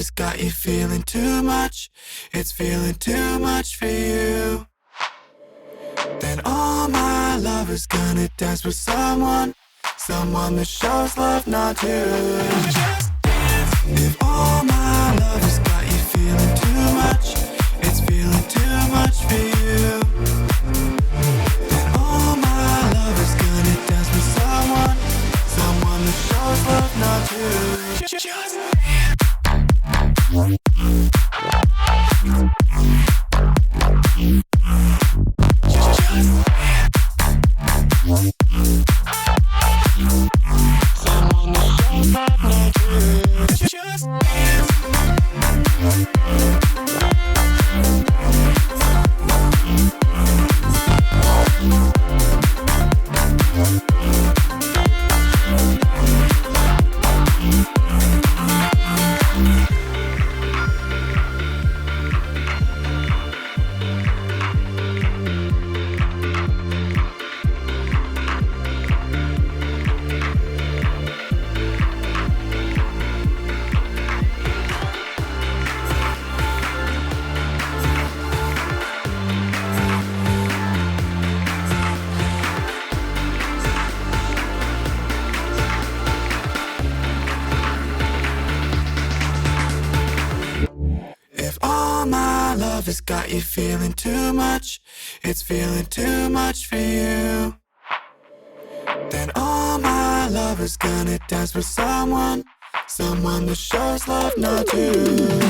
has got you feeling too much. It's feeling too much for you. Then all my love is gonna dance with someone that shows love, not you. Just dance. If all my love has got you feeling too much, it's feeling too much for you. Then all my love is gonna dance with someone that shows love, not you. Just dance. Has got you feeling too much. It's feeling too much for you. Then all my love is gonna dance with someone that shows love, not you.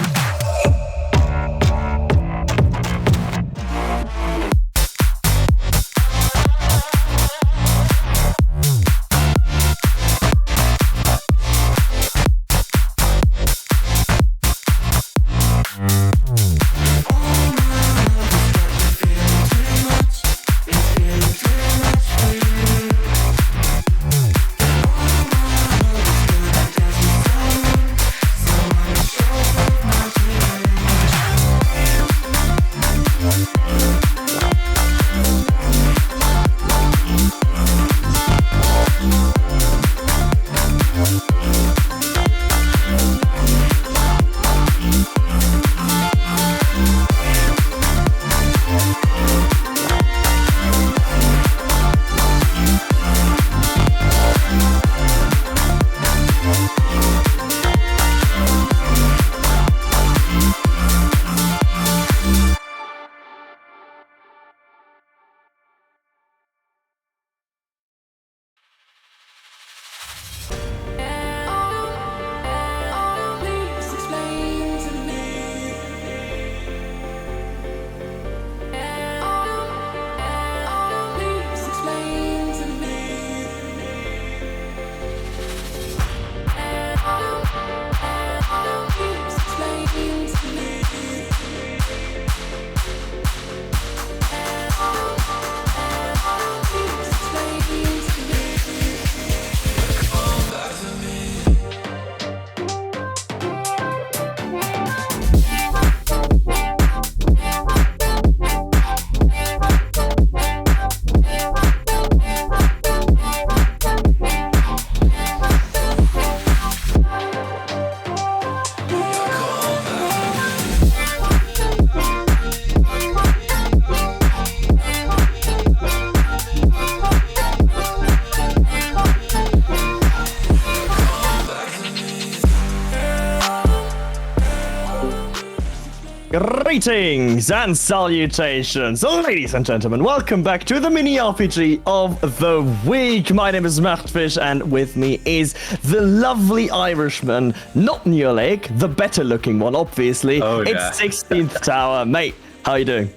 Greetings and salutations, ladies and gentlemen. Welcome back to the mini RPG of the week. My name is MROTW, and with me is the lovely Irishman, not New Lake, the better looking one, obviously. Oh, yeah. It's 16th Tower. Mate, how you doing?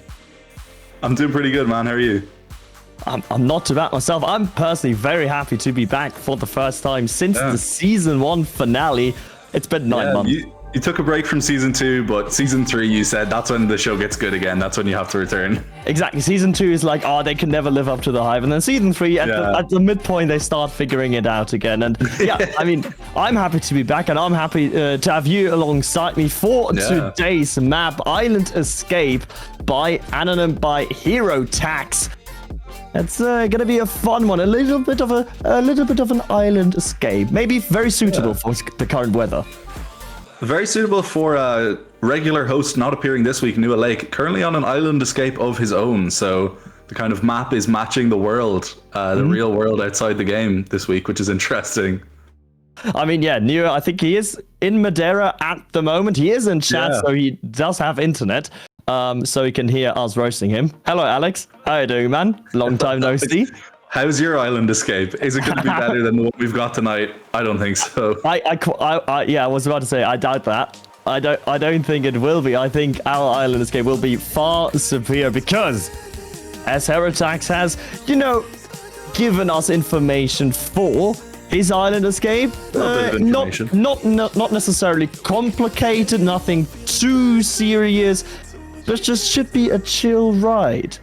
I'm doing pretty good, man. How are you? I'm not too bad myself. I'm personally very happy to be back for the first time since the season 1 finale. It's been 9 months. You took a break from season 2, but season 3, you said that's when the show gets good again. That's when you have to return. Exactly. Season 2 is like, oh, they can never live up to the hype. And then season 3, at the midpoint, they start figuring it out again. And yeah, I mean, I'm happy to be back, and I'm happy to have you alongside me for today's map, Island Escape by Hero Tax. It's gonna be a fun one, a little bit of an island escape, maybe very suitable for the current weather. Very suitable for a regular host not appearing this week, Nua Lake, currently on an island escape of his own. So the kind of map is matching the world, the real world outside the game this week, which is interesting. I mean, yeah, Nua, I think he is in Madeira at the moment. He is in chat, so he does have internet. So he can hear us roasting him. Hello, Alex. How you doing, man? Long time no see. How's your island escape? Is it going to be better than what we've got tonight? I don't think so. I was about to say I doubt that. I don't think it will be. I think our island escape will be far superior because MROTW has, given us information for his island escape. Not necessarily complicated, nothing too serious, but just should be a chill ride.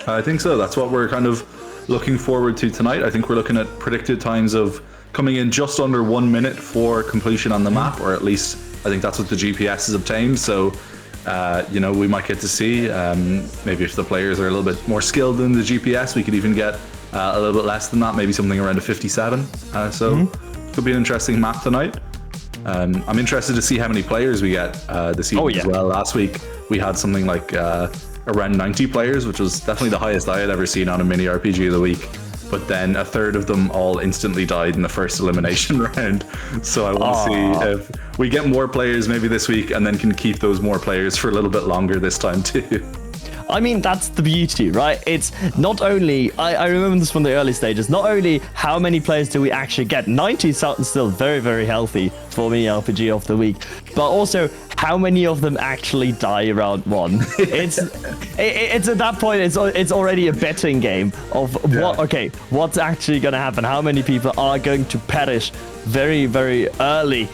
I think so. That's what we're kind of looking forward to tonight. I think we're looking at predicted times of coming in just under 1 minute for completion on the map, or at least I think that's what the GPS has obtained. So, we might get to see, maybe if the players are a little bit more skilled than the GPS, we could even get a little bit less than that, maybe something around a 57. Could be an interesting map tonight. I'm interested to see how many players we get this evening as well. Last week we had something like around 90 players, which was definitely the highest I had ever seen on a mini RPG of the week. But then a third of them all instantly died in the first elimination round. So I want to see if we get more players maybe this week and then can keep those more players for a little bit longer this time too. I mean, that's the beauty, right? It's not only, I remember this from the early stages, not only how many players do we actually get, 90 sounds still very, very healthy for me RPG of the week, but also how many of them actually die round one. It's at that point, it's already a betting game of what's actually going to happen, how many people are going to perish very, very early.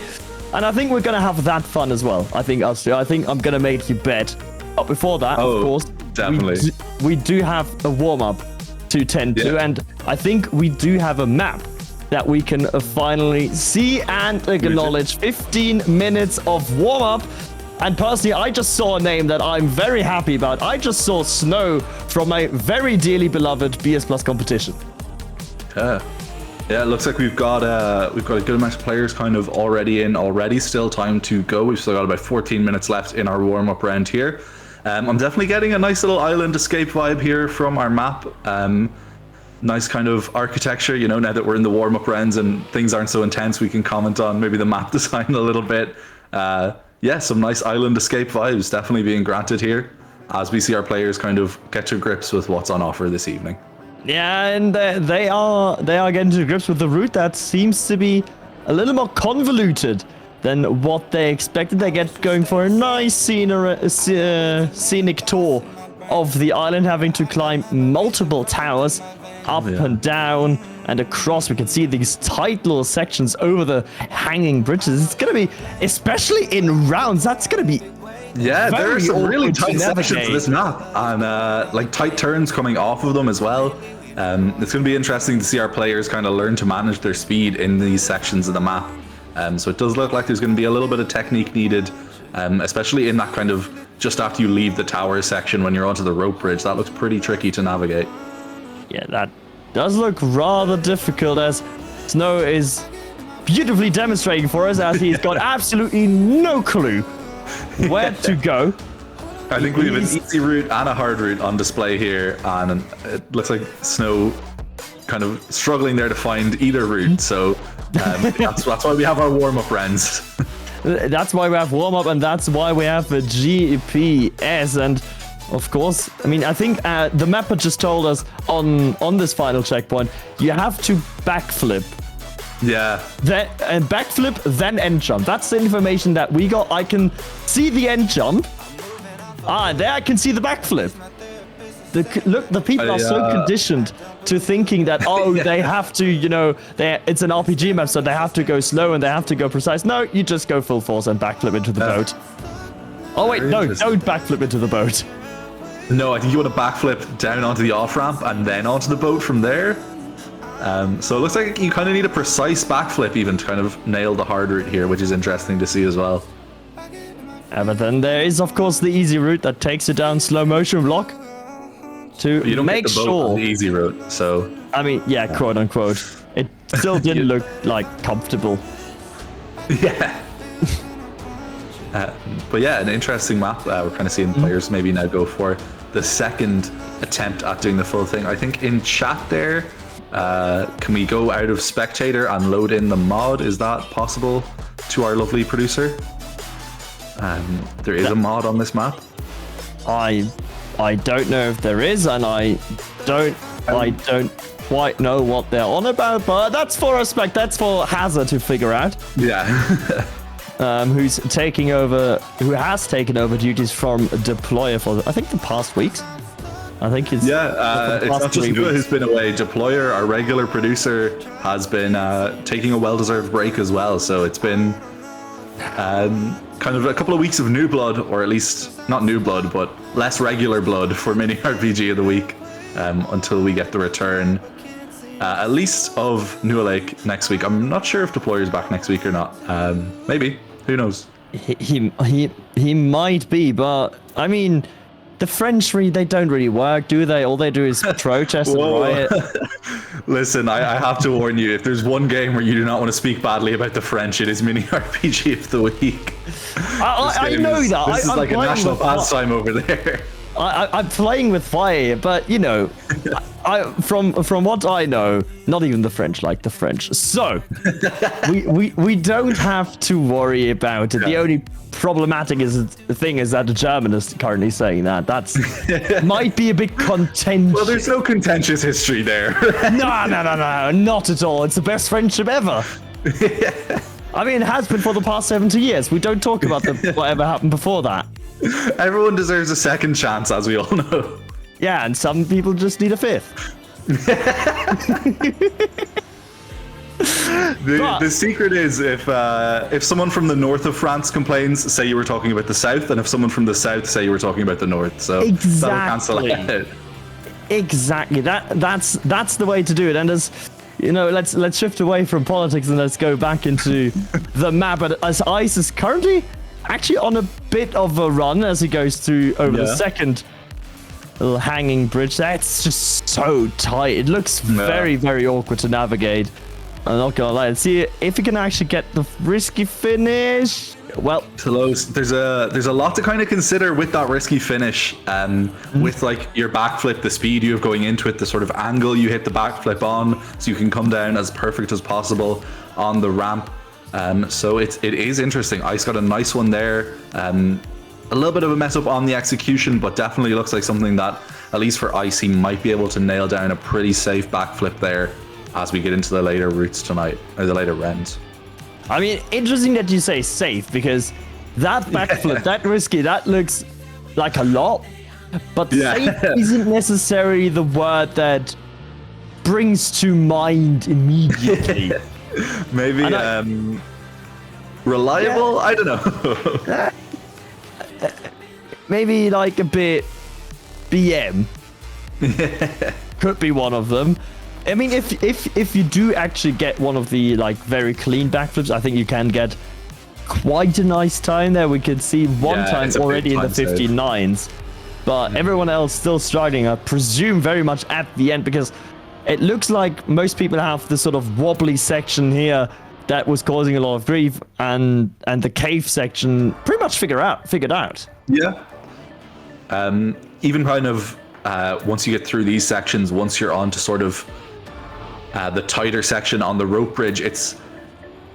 And I think we're going to have that fun as well. I think I'm going to make you bet. But before that, of course, definitely. We do have a warm-up to tend to, and I think we do have a map that we can finally see and acknowledge. 15 minutes of warm-up, and personally, I just saw a name that I'm very happy about. I just saw Snow from my very dearly beloved BS Plus competition. Yeah, it looks like we've got a good amount of players kind of already in. Still time to go. We've still got about 14 minutes left in our warm-up round here. I'm definitely getting a nice little island escape vibe here from our map. Nice kind of architecture, now that we're in the warm-up rounds and things aren't so intense, we can comment on maybe the map design a little bit. Some nice island escape vibes definitely being granted here as we see our players kind of get to grips with what's on offer this evening. Yeah, and they are getting to grips with the route that seems to be a little more convoluted than what they expected. They get going for a nice scenic tour of the island, having to climb multiple towers up and down and across. We can see these tight little sections over the hanging bridges. It's going to be, especially in rounds, that's going to be there are some really tight sections of this map, and tight turns coming off of them as well. It's going to be interesting to see our players kind of learn to manage their speed in these sections of the map. So it does look like there's going to be a little bit of technique needed, especially in that kind of just after you leave the tower section when you're onto the rope bridge. That looks pretty tricky to navigate. Yeah, that does look rather difficult, as Snow is beautifully demonstrating for us, as he's got absolutely no clue where to go. I think we have an easy route and a hard route on display here, and it looks like Snow kind of struggling there to find either route. So that's why we have our warm-up rounds. That's why we have warm-up, and that's why we have a GPS. And of course, I mean, I think the mapper just told us on this final checkpoint, you have to backflip. Yeah. And backflip, then end jump. That's the information that we got. I can see the end jump. There I can see the backflip. The people are so conditioned to thinking that, they have to, it's an RPG map, so they have to go slow and they have to go precise. No, you just go full force and backflip into the boat. Oh, wait, no, don't backflip into the boat. No, I think you want to backflip down onto the off-ramp and then onto the boat from there. So it looks like you kind of need a precise backflip even to kind of nail the hard route here, which is interesting to see as well. But then there is, of course, the easy route that takes you down slow motion block to you don't make get the boat sure. On the easy route, so. I mean, yeah, quote unquote. It still didn't look like comfortable. Yeah. But yeah, an interesting map. We're kind of seeing players maybe now go for the second attempt at doing the full thing. I think in chat there, can we go out of spectator and load in the mod? Is that possible to our lovely producer? There is a mod on this map. I don't know if there is, and I don't quite know what they're on about, but that's for Hazard to figure out. Yeah. Who has taken over duties from Deployer for I think the past weeks. I think it's it's not just Gua who's been away. Deployer, our regular producer, has been taking a well-deserved break as well. So it's been kind of a couple of weeks of new blood, or at least not new blood, but less regular blood for Mini RPG of the Week until we get the return, at least of New Lake next week. I'm not sure if Deployer's back next week or not. Maybe. Who knows? He might be, but I mean, the French they don't really work, do they? All they do is protest and riot. Listen, I have to warn you, if there's one game where you do not want to speak badly about the French, it is Mini RPG of the Week. I know that. This is like a national pastime over there. I'm playing with fire, but you know, from what I know, not even the French like the French. So we don't have to worry about it. Yeah. The only problematic thing is that the German is currently saying that. That's might be a bit contentious. Well, there's no contentious history there. No, not at all. It's the best friendship ever. I mean, it has been for the past 70 years. We don't talk about whatever happened before that. Everyone deserves a second chance, as we all know. Yeah, and some people just need a fifth. The secret is if someone from the north of France complains, say you were talking about the south, and if someone from the south, say you were talking about the north. So exactly. That'll cancel out. Exactly. That's the way to do it. And as you know, let's shift away from politics and let's go back into the map. But as Ice is currently actually on a bit of a run as he goes through over the second little hanging bridge there. It's just so tight. It looks very, very awkward to navigate. I'm not gonna lie. Let's see if he can actually get the risky finish. Well, there's a lot to kind of consider with that risky finish. With like your backflip, the speed you have going into it, the sort of angle you hit the backflip on, so you can come down as perfect as possible on the ramp. So it is interesting. Ice got a nice one there. A little bit of a mess up on the execution, but definitely looks like something that, at least for Ice, he might be able to nail down a pretty safe backflip there as we get into the later routes tonight, or the later rounds. I mean, interesting that you say safe, because that backflip, that risky, that looks like a lot, but safe isn't necessarily the word that brings to mind immediately. Maybe reliable? I don't know. Maybe like a bit BM. Could be one of them. I mean, if you do actually get one of the like very clean backflips, I think you can get quite a nice time there. We could see one time already in the 59s, but everyone else still struggling. I presume very much at the end, because it looks like most people have this sort of wobbly section here that was causing a lot of grief, and the cave section pretty much figured out. Yeah. Even kind of once you get through these sections, once you're on to sort of the tighter section on the rope bridge,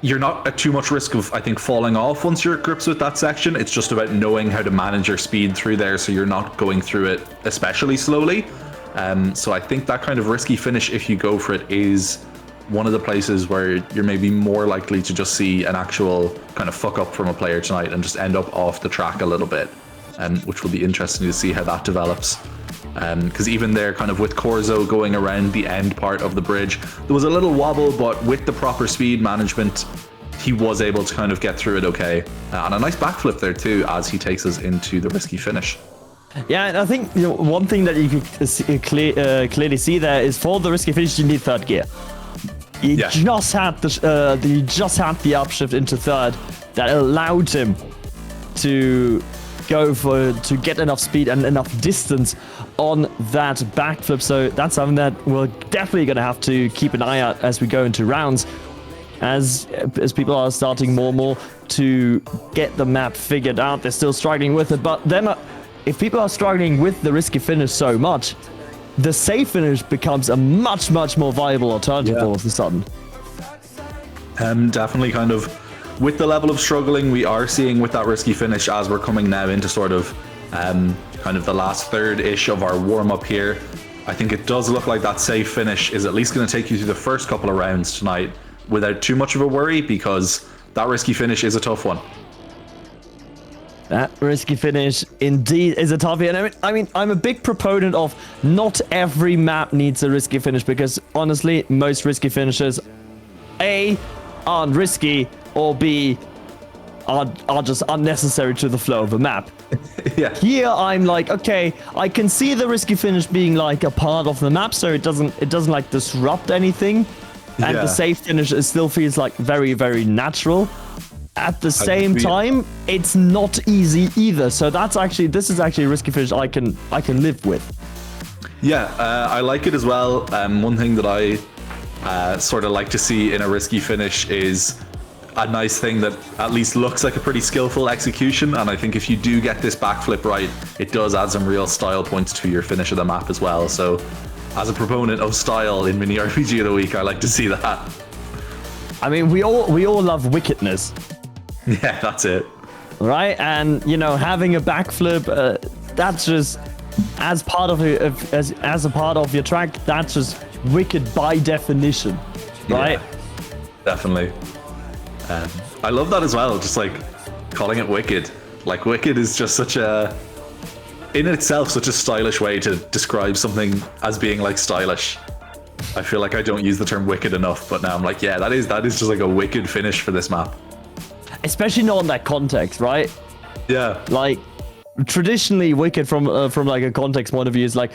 you're not at too much risk of, I think, falling off once you're at grips with that section. It's just about knowing how to manage your speed through there, so you're not going through it especially slowly. So I think that kind of risky finish, if you go for it, is one of the places where you're maybe more likely to just see an actual kind of fuck up from a player tonight and just end up off the track a little bit, which will be interesting to see how that develops. Because even there, kind of with Corzo going around the end part of the bridge, there was a little wobble, but with the proper speed management, he was able to kind of get through it okay. And a nice backflip there too, as he takes us into the risky finish. Yeah, and I think one thing that you can clearly see there is, for the risky finish, you need third gear. You just had the upshift into third that allowed him to get enough speed and enough distance on that backflip. So that's something that we're definitely going to have to keep an eye out as we go into rounds. as people are starting more and more to get the map figured out. They're still struggling with it, but then if people are struggling with the risky finish so much, the safe finish becomes a much more viable alternative all of a sudden. Definitely kind of with the level of struggling we are seeing with that risky finish as we're coming now into sort of kind of the last third-ish of our warm-up here. I think it does look like that safe finish is at least going to take you through the first couple of rounds tonight without too much of a worry, because that risky finish is a tough one. That risky finish indeed is a toughie. And I mean, I'm a big proponent of not every map needs a risky finish, because honestly, most risky finishes, A, aren't risky, or B, are just unnecessary to the flow of a map. Yeah. Here I'm like, okay, I can see the risky finish being like a part of the map, so it doesn't like disrupt anything. And the safe finish still feels like very natural. At the same time, it's not easy either. So this is actually a risky finish I can live with. Yeah, I like it as well. One thing that I sort of like to see in a risky finish is a nice thing that at least looks like a pretty skillful execution. And I think if you do get this backflip right, it does add some real style points to your finish of the map as well. So as a proponent of style in Mini RPG of the Week, I like to see that. I mean, we all love wickedness. Yeah, that's it. Right? And, you know, having a backflip, that's just, as part of as a part of your track, that's just wicked by definition. Right? Yeah, definitely. I love that as well, just like calling it wicked. Like, wicked is just such a, in itself, such a stylish way to describe something as being like stylish. I feel like I don't use the term wicked enough, but now I'm like, yeah, that is just like a wicked finish for this map. Especially not in that context, right? Yeah. Like, traditionally, wicked from like a context point of view is like,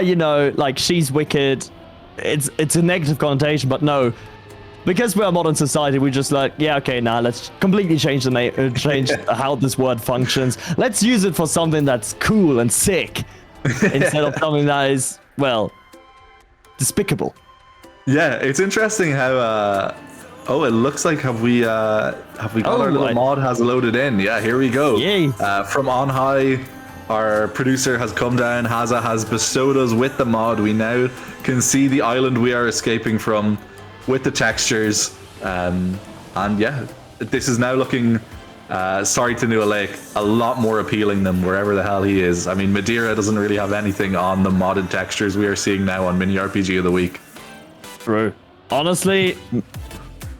you know, like she's wicked. It's a negative connotation, but no, because we're a modern society, we just like, yeah, okay, now let's completely change the name, change how this word functions. Let's use it for something that's cool and sick instead of something that is, well, despicable. Yeah, it's interesting how. Oh, it looks like have we got our little mod has loaded in. Yeah, here we go. Yay. From on high, our producer has come down. Haza has bestowed us with the mod. We now can see the island we are escaping from with the textures. And yeah, this is now looking, sorry to New Lake, a lot more appealing than wherever the hell he is. I mean, Madeira doesn't really have anything on the modded textures we are seeing now on Mini RPG of the Week. True. Honestly,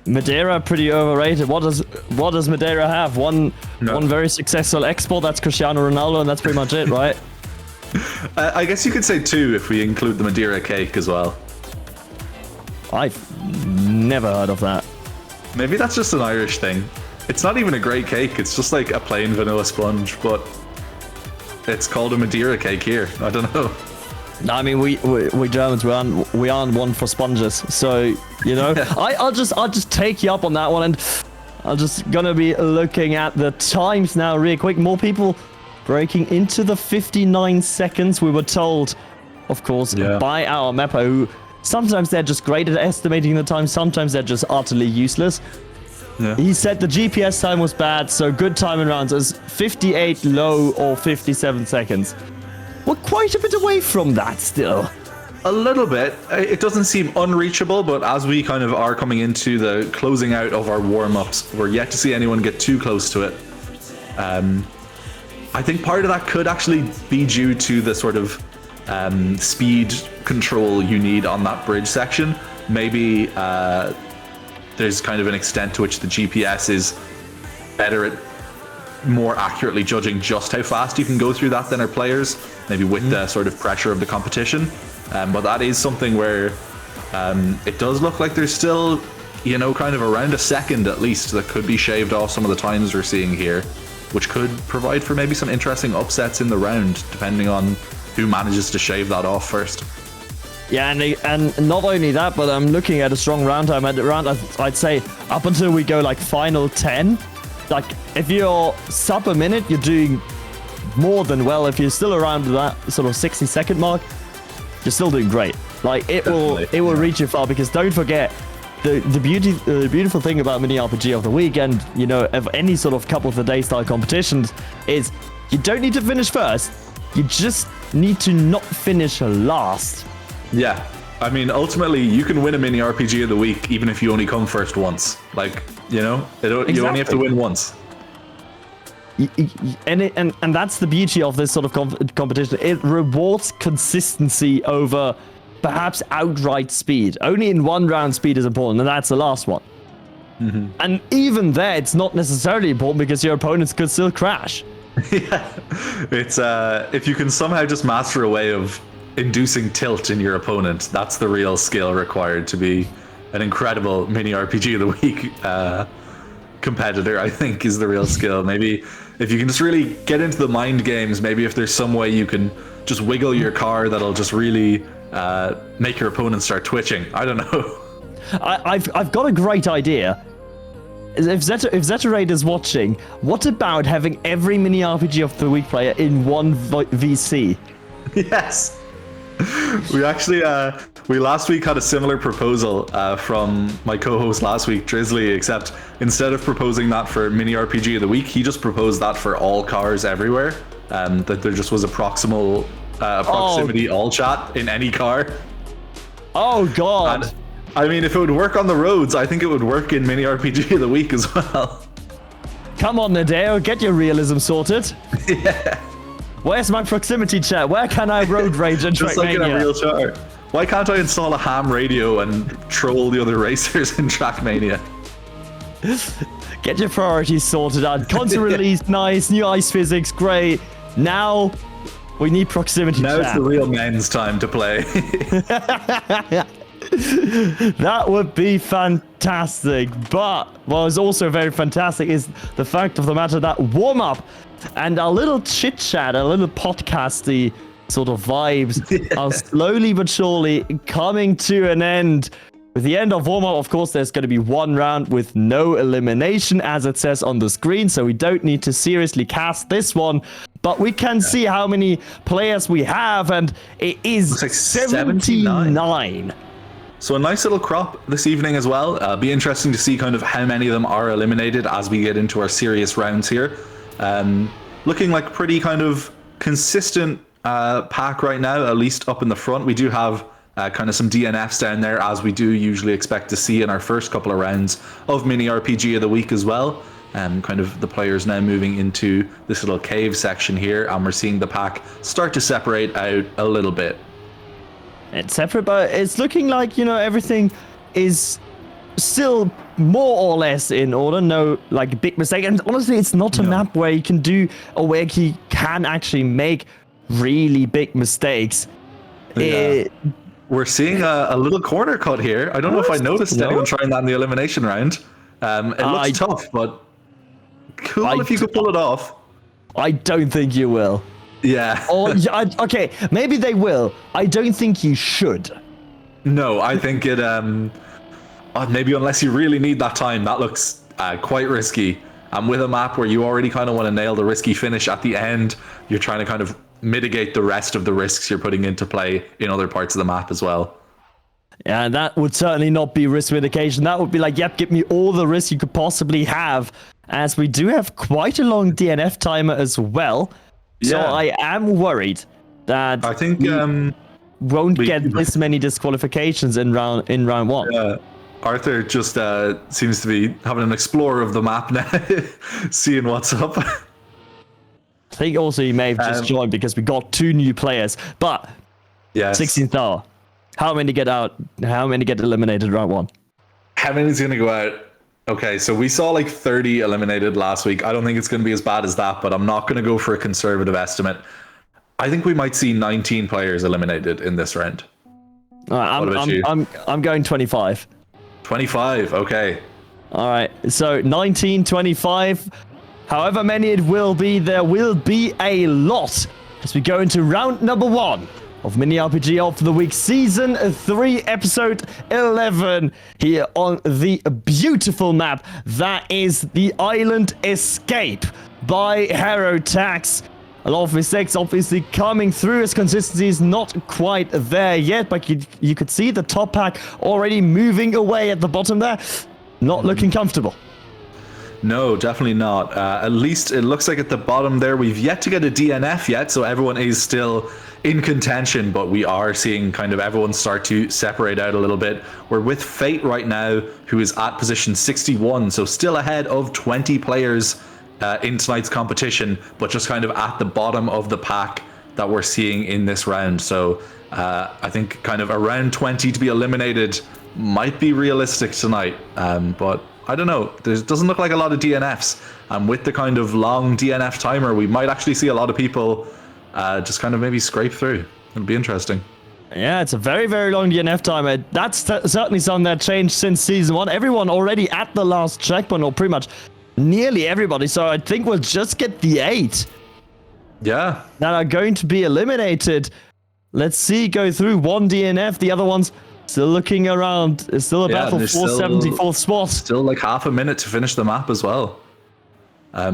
Madeira pretty overrated. What does Madeira have? One very successful export, that's Cristiano Ronaldo, and that's pretty much it, right? I guess you could say two if we include the Madeira cake as well. I've never heard of that. Maybe that's just an Irish thing. It's not even a great cake, it's just like a plain vanilla sponge, but it's called a Madeira cake here. I don't know. I mean, we Germans, we aren't one for sponges, so you know. I'll just take you up on that one, and I'm just gonna be looking at the times now, real quick. More people breaking into the 59 seconds. We were told, of course, by our mapper, who sometimes they're just great at estimating the time, sometimes they're just utterly useless. Yeah. He said the GPS time was bad, so good time in rounds is 58 low or 57 seconds. We're quite a bit away from that still. A little bit. It doesn't seem unreachable, but as we kind of are coming into the closing out of our warm-ups, we're yet to see anyone get too close to it. I think part of that could actually be due to the sort of speed control you need on that bridge section. Maybe there's kind of an extent to which the GPS is better at more accurately judging just how fast you can go through that than our players, maybe with the sort of pressure of the competition. But that is something where it does look like there's still, you know, kind of around a second at least that could be shaved off some of the times we're seeing here, which could provide for maybe some interesting upsets in the round, depending on who manages to shave that off first. Yeah, and not only that, but I'm looking at a strong round time. At around, I'd say up until we go like final 10. Like, if you're sub a minute, you're doing more than well. If you're still around that sort of 60-second mark, you're still doing great. Like, it will reach you far, because don't forget, the beautiful thing about mini RPG of the week and, you know, of any sort of couple of the day style competitions is you don't need to finish first. You just need to not finish last. Yeah. I mean, ultimately, you can win a mini RPG of the week even if you only come first once. Like, you know, you only have to win once. And that's the beauty of this sort of competition. It rewards consistency over perhaps outright speed. Only in one round speed is important, and that's the last one. Mm-hmm. And even there, it's not necessarily important because your opponents could still crash. Yeah, it's if you can somehow just master a way of inducing tilt in your opponent, that's the real skill required to be an incredible mini RPG of the week competitor. I think is the real skill. Maybe if you can just really get into the mind games, maybe if there's some way you can just wiggle your car that'll just really make your opponent start twitching. I don't know. I've got a great idea. If Zeta Raid is watching, what about having every mini RPG of the week player in one VC? Yes. We actually we last week had a similar proposal from my co-host last week, Drizzly, except instead of proposing that for mini RPG of the week, he just proposed that for all cars everywhere. That there just was a proximity all chat in any car. Oh god. And, I mean, if it would work on the roads, I think it would work in mini RPG of the week as well. Come on, Nadeo, get your realism sorted. Yeah. Where's my proximity chat? Where can I road rage and just like in a real chart. Why can't I install a ham radio and troll the other racers in Trackmania? Get your priorities sorted out. Console release, nice. New ice physics, great. Now we need proximity chat. Now it's the real men's time to play. That would be fantastic. But what is also very fantastic is the fact of the matter that warm-up and our little chit-chat, our little podcasty sort of vibes are slowly but surely coming to an end. With the end of warm-up, of course, there's going to be one round with no elimination, as it says on the screen, so we don't need to seriously cast this one. But we can see how many players we have, and it is like 79. So a nice little crop this evening as well. Be interesting to see kind of how many of them are eliminated as we get into our serious rounds here. Looking like pretty kind of consistent pack right now, at least up in the front. We do have kind of some DNFs down there, as we do usually expect to see in our first couple of rounds of mini RPG of the week as well. Kind of the players now moving into this little cave section here, and we're seeing the pack start to separate out a little bit. It's separate, but it's looking like, you know, everything is still more or less in order. No, like, big mistake. And honestly, it's not a map where you can do, or where you can actually make really big mistakes. Yeah. We're seeing a little corner cut here. I don't know if I noticed anyone trying that in the elimination round. It looks tough, but cool if you could pull it off. I don't think you will. Yeah. Okay, maybe they will. I don't think you should. No, I think it, maybe unless you really need that time, that looks quite risky. And with a map where you already kind of want to nail the risky finish at the end, you're trying to kind of mitigate the rest of the risks you're putting into play in other parts of the map as well. Yeah, that would certainly not be risk mitigation. That would be like, yep, give me all the risk you could possibly have, as we do have quite a long DNF timer as well. So yeah. I am worried that I think won't get this many disqualifications in round one. Yeah. Arthur just seems to be having an explorer of the map now, seeing what's up. I think also he may have just joined because we got 2 new players. But yes. 16th hour. How many get out? How many get eliminated round one? How many is going to go out? Okay, so we saw like 30 eliminated last week. I don't think it's going to be as bad as that, but I'm not going to go for a conservative estimate. I think we might see 19 players eliminated in this round. I'm going 25. 25, okay. All right, so 19, 25. However many it will be, there will be a lot as we go into round number 1 of Mini RPG of the Week, Season 3, Episode 11, here on the beautiful map that is the Island Escape by Hero Tax. A lot of mistakes obviously coming through as consistency is not quite there yet, but you could see the top pack already moving away at the bottom there. Not looking comfortable. No, definitely not. At least it looks like at the bottom there, we've yet to get a DNF yet, so everyone is still in contention, but we are seeing kind of everyone start to separate out a little bit. We're with Fate right now, who is at position 61, so still ahead of 20 players in tonight's competition, but just kind of at the bottom of the pack that we're seeing in this round. So I think kind of around 20 to be eliminated might be realistic tonight, but I don't know. There doesn't look like a lot of DNFs. And with the kind of long DNF timer, we might actually see a lot of people just kind of maybe scrape through. It'll be interesting. Yeah, it's a very, very long DNF timer. That's certainly something that changed since season 1. Everyone already at the last checkpoint, or pretty much nearly everybody. So I think we'll just get the 8 that are going to be eliminated. Let's see, go through 1 DNF. The other ones still looking around. It's still a battle for 474th spot. Still like half a minute to finish the map as well.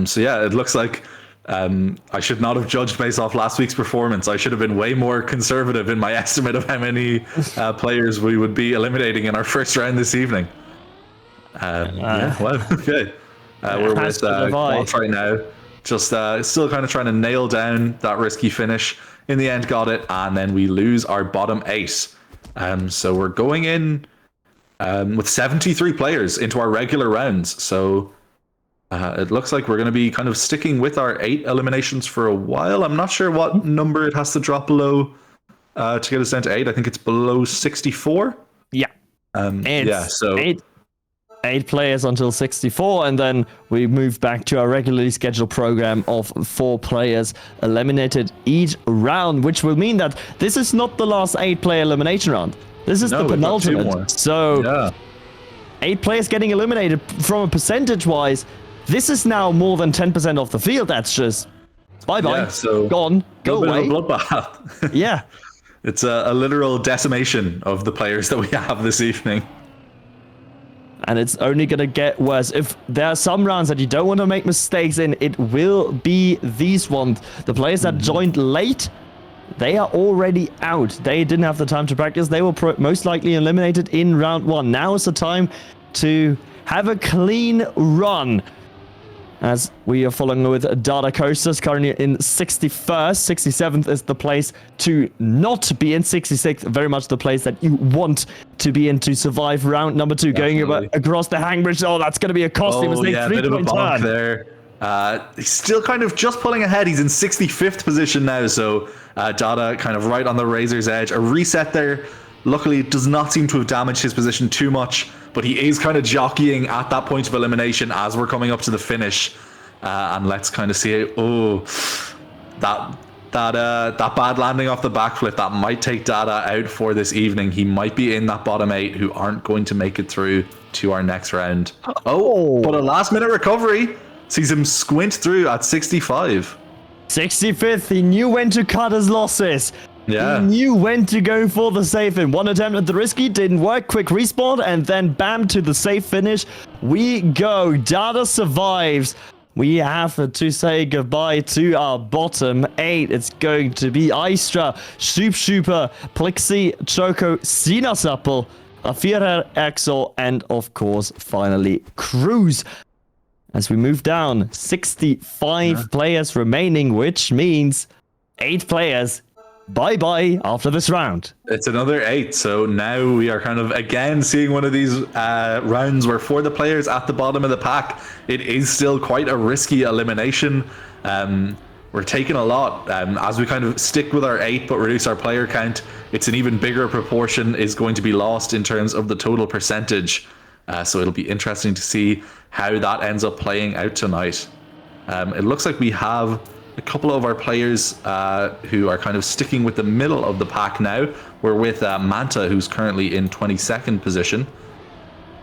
So yeah, it looks like I should not have judged based off last week's performance. I should have been way more conservative in my estimate of how many players we would be eliminating in our first round this evening. Yeah, well, okay. We're with Quant right now. Just still kind of trying to nail down that risky finish. In the end, got it, and then we lose our bottom 8. So we're going in with 73 players into our regular rounds. So it looks like we're going to be kind of sticking with our 8 eliminations for a while. I'm not sure what number it has to drop below to get us down to 8. I think it's below 64. Yeah. So 8 players until 64, and then we move back to our regularly scheduled program of 4 players eliminated each round, which will mean that this is not the last 8-player elimination round. This is the penultimate. So 8 players getting eliminated. From a percentage-wise, this is now more than 10% off the field. That's just bye-bye, gone, go away. Bloodbath. Yeah. It's a literal decimation of the players that we have this evening. And it's only going to get worse. If there are some rounds that you don't want to make mistakes in, it will be these ones. The players that joined late, they are already out. They didn't have the time to practice. They were most likely eliminated in round 1. Now is the time to have a clean run. As we are following with Data Coasters, currently in 61st. 67th is the place to not be in. 66th, very much the place that you want to be in to survive round number 2. Definitely. Going across the hang bridge. Oh, that's going to be a costly mistake. Yeah, a bit of a bonk there. He's still kind of just pulling ahead. He's in 65th position now, so Dada kind of right on the razor's edge. A reset there. Luckily, it does not seem to have damaged his position too much, but he is kind of jockeying at that point of elimination as we're coming up to the finish. And let's kind of see it. Oh, that bad landing off the backflip, that might take Dada out for this evening. He might be in that bottom 8 who aren't going to make it through to our next round. Oh, but a last-minute recovery sees him squint through at 65. 65th, he knew when to cut his losses. Yeah. He knew when to go for the safe in. One attempt at the risky, didn't work. Quick respawn, and then bam, to the safe finish. We go. Dada survives. We have to say goodbye to our bottom 8. It's going to be Aistra, Super, Plixi, Choco, Sinasapple, Afira, Exo, and of course, finally, Cruz. As we move down, 65 players remaining, which means 8 players. Bye-bye after this round. It's another 8, so now we are kind of again seeing one of these rounds where for the players at the bottom of the pack, it is still quite a risky elimination. We're taking a lot. As we kind of stick with our 8 but reduce our player count, it's an even bigger proportion is going to be lost in terms of the total percentage. So it'll be interesting to see how that ends up playing out tonight. It looks like we have a couple of our players who are kind of sticking with the middle of the pack now. We're with Manta, who's currently in 22nd position.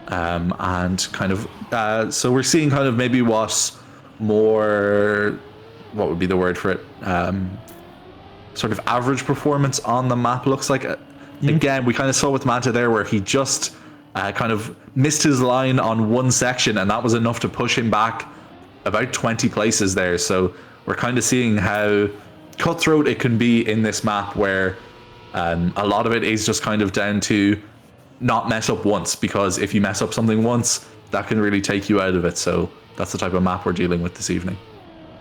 And kind of, so we're seeing kind of maybe what would be the word for it? Sort of average performance on the map looks like. Again, we kind of saw with Manta there where he just kind of missed his line on one section, and that was enough to push him back about 20 places there. So we're kind of seeing how cutthroat it can be in this map, where a lot of it is just kind of down to not mess up once, because if you mess up something once, that can really take you out of it. So that's the type of map we're dealing with this evening.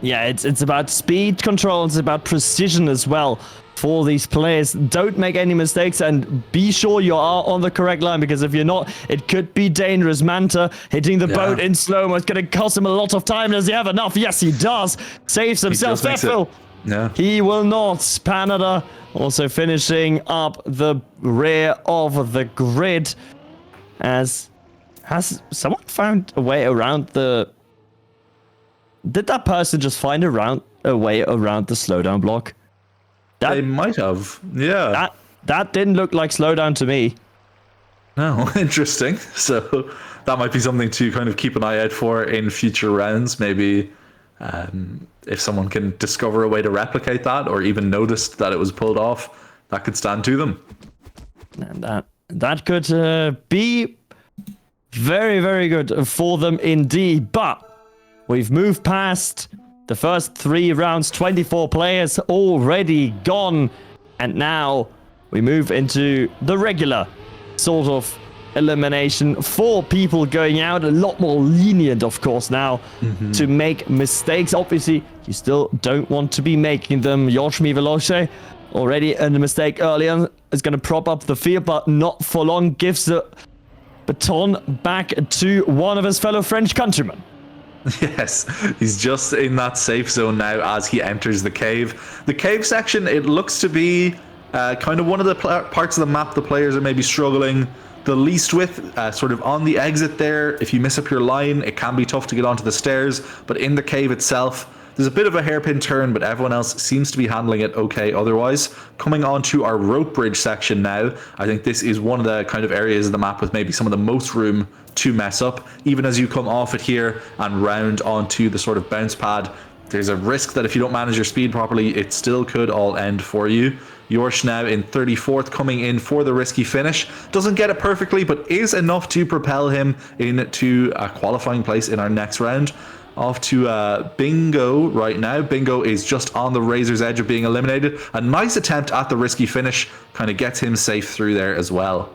Yeah, it's about speed control, it's about precision as well for these players. Don't make any mistakes and be sure you are on the correct line, because if you're not, it could be dangerous. Manta hitting the boat in slow-mo. It's going to cost him a lot of time. Does he have enough? Yes, he does. Saves himself. He will not. Panada also finishing up the rear of the grid. Has someone found a way around the... Did that person just find a way around the slowdown block? They might have, yeah. That didn't look like slowdown to me. No, interesting. So that might be something to kind of keep an eye out for in future rounds. Maybe if someone can discover a way to replicate that, or even noticed that it was pulled off, that could stand to them. And that could be very, very good for them indeed. But we've moved past the first 3 rounds, 24 players already gone. And now we move into the regular sort of elimination. 4 people going out, a lot more lenient, of course, now to make mistakes. Obviously, you still don't want to be making them. Yoshmi Veloce, already a mistake earlier, is going to prop up the field, but not for long. Gives the baton back to one of his fellow French countrymen. Yes, he's just in that safe zone now as he enters the cave. The cave section, it looks to be kind of one of the parts of the map the players are maybe struggling the least with, sort of on the exit there. If you miss up your line, it can be tough to get onto the stairs, but in the cave itself, there's a bit of a hairpin turn, but everyone else seems to be handling it okay otherwise. Coming on to our rope bridge section now, I think this is one of the kind of areas of the map with maybe some of the most room to mess up. Even as you come off it here and round onto the sort of bounce pad, there's a risk that if you don't manage your speed properly, it still could all end for you. Yorsh now in 34th, coming in for the risky finish. Doesn't get it perfectly, but is enough to propel him into a qualifying place in our next round. Off to Bingo right now. Bingo is just on the razor's edge of being eliminated. A nice attempt at the risky finish kind of gets him safe through there as well.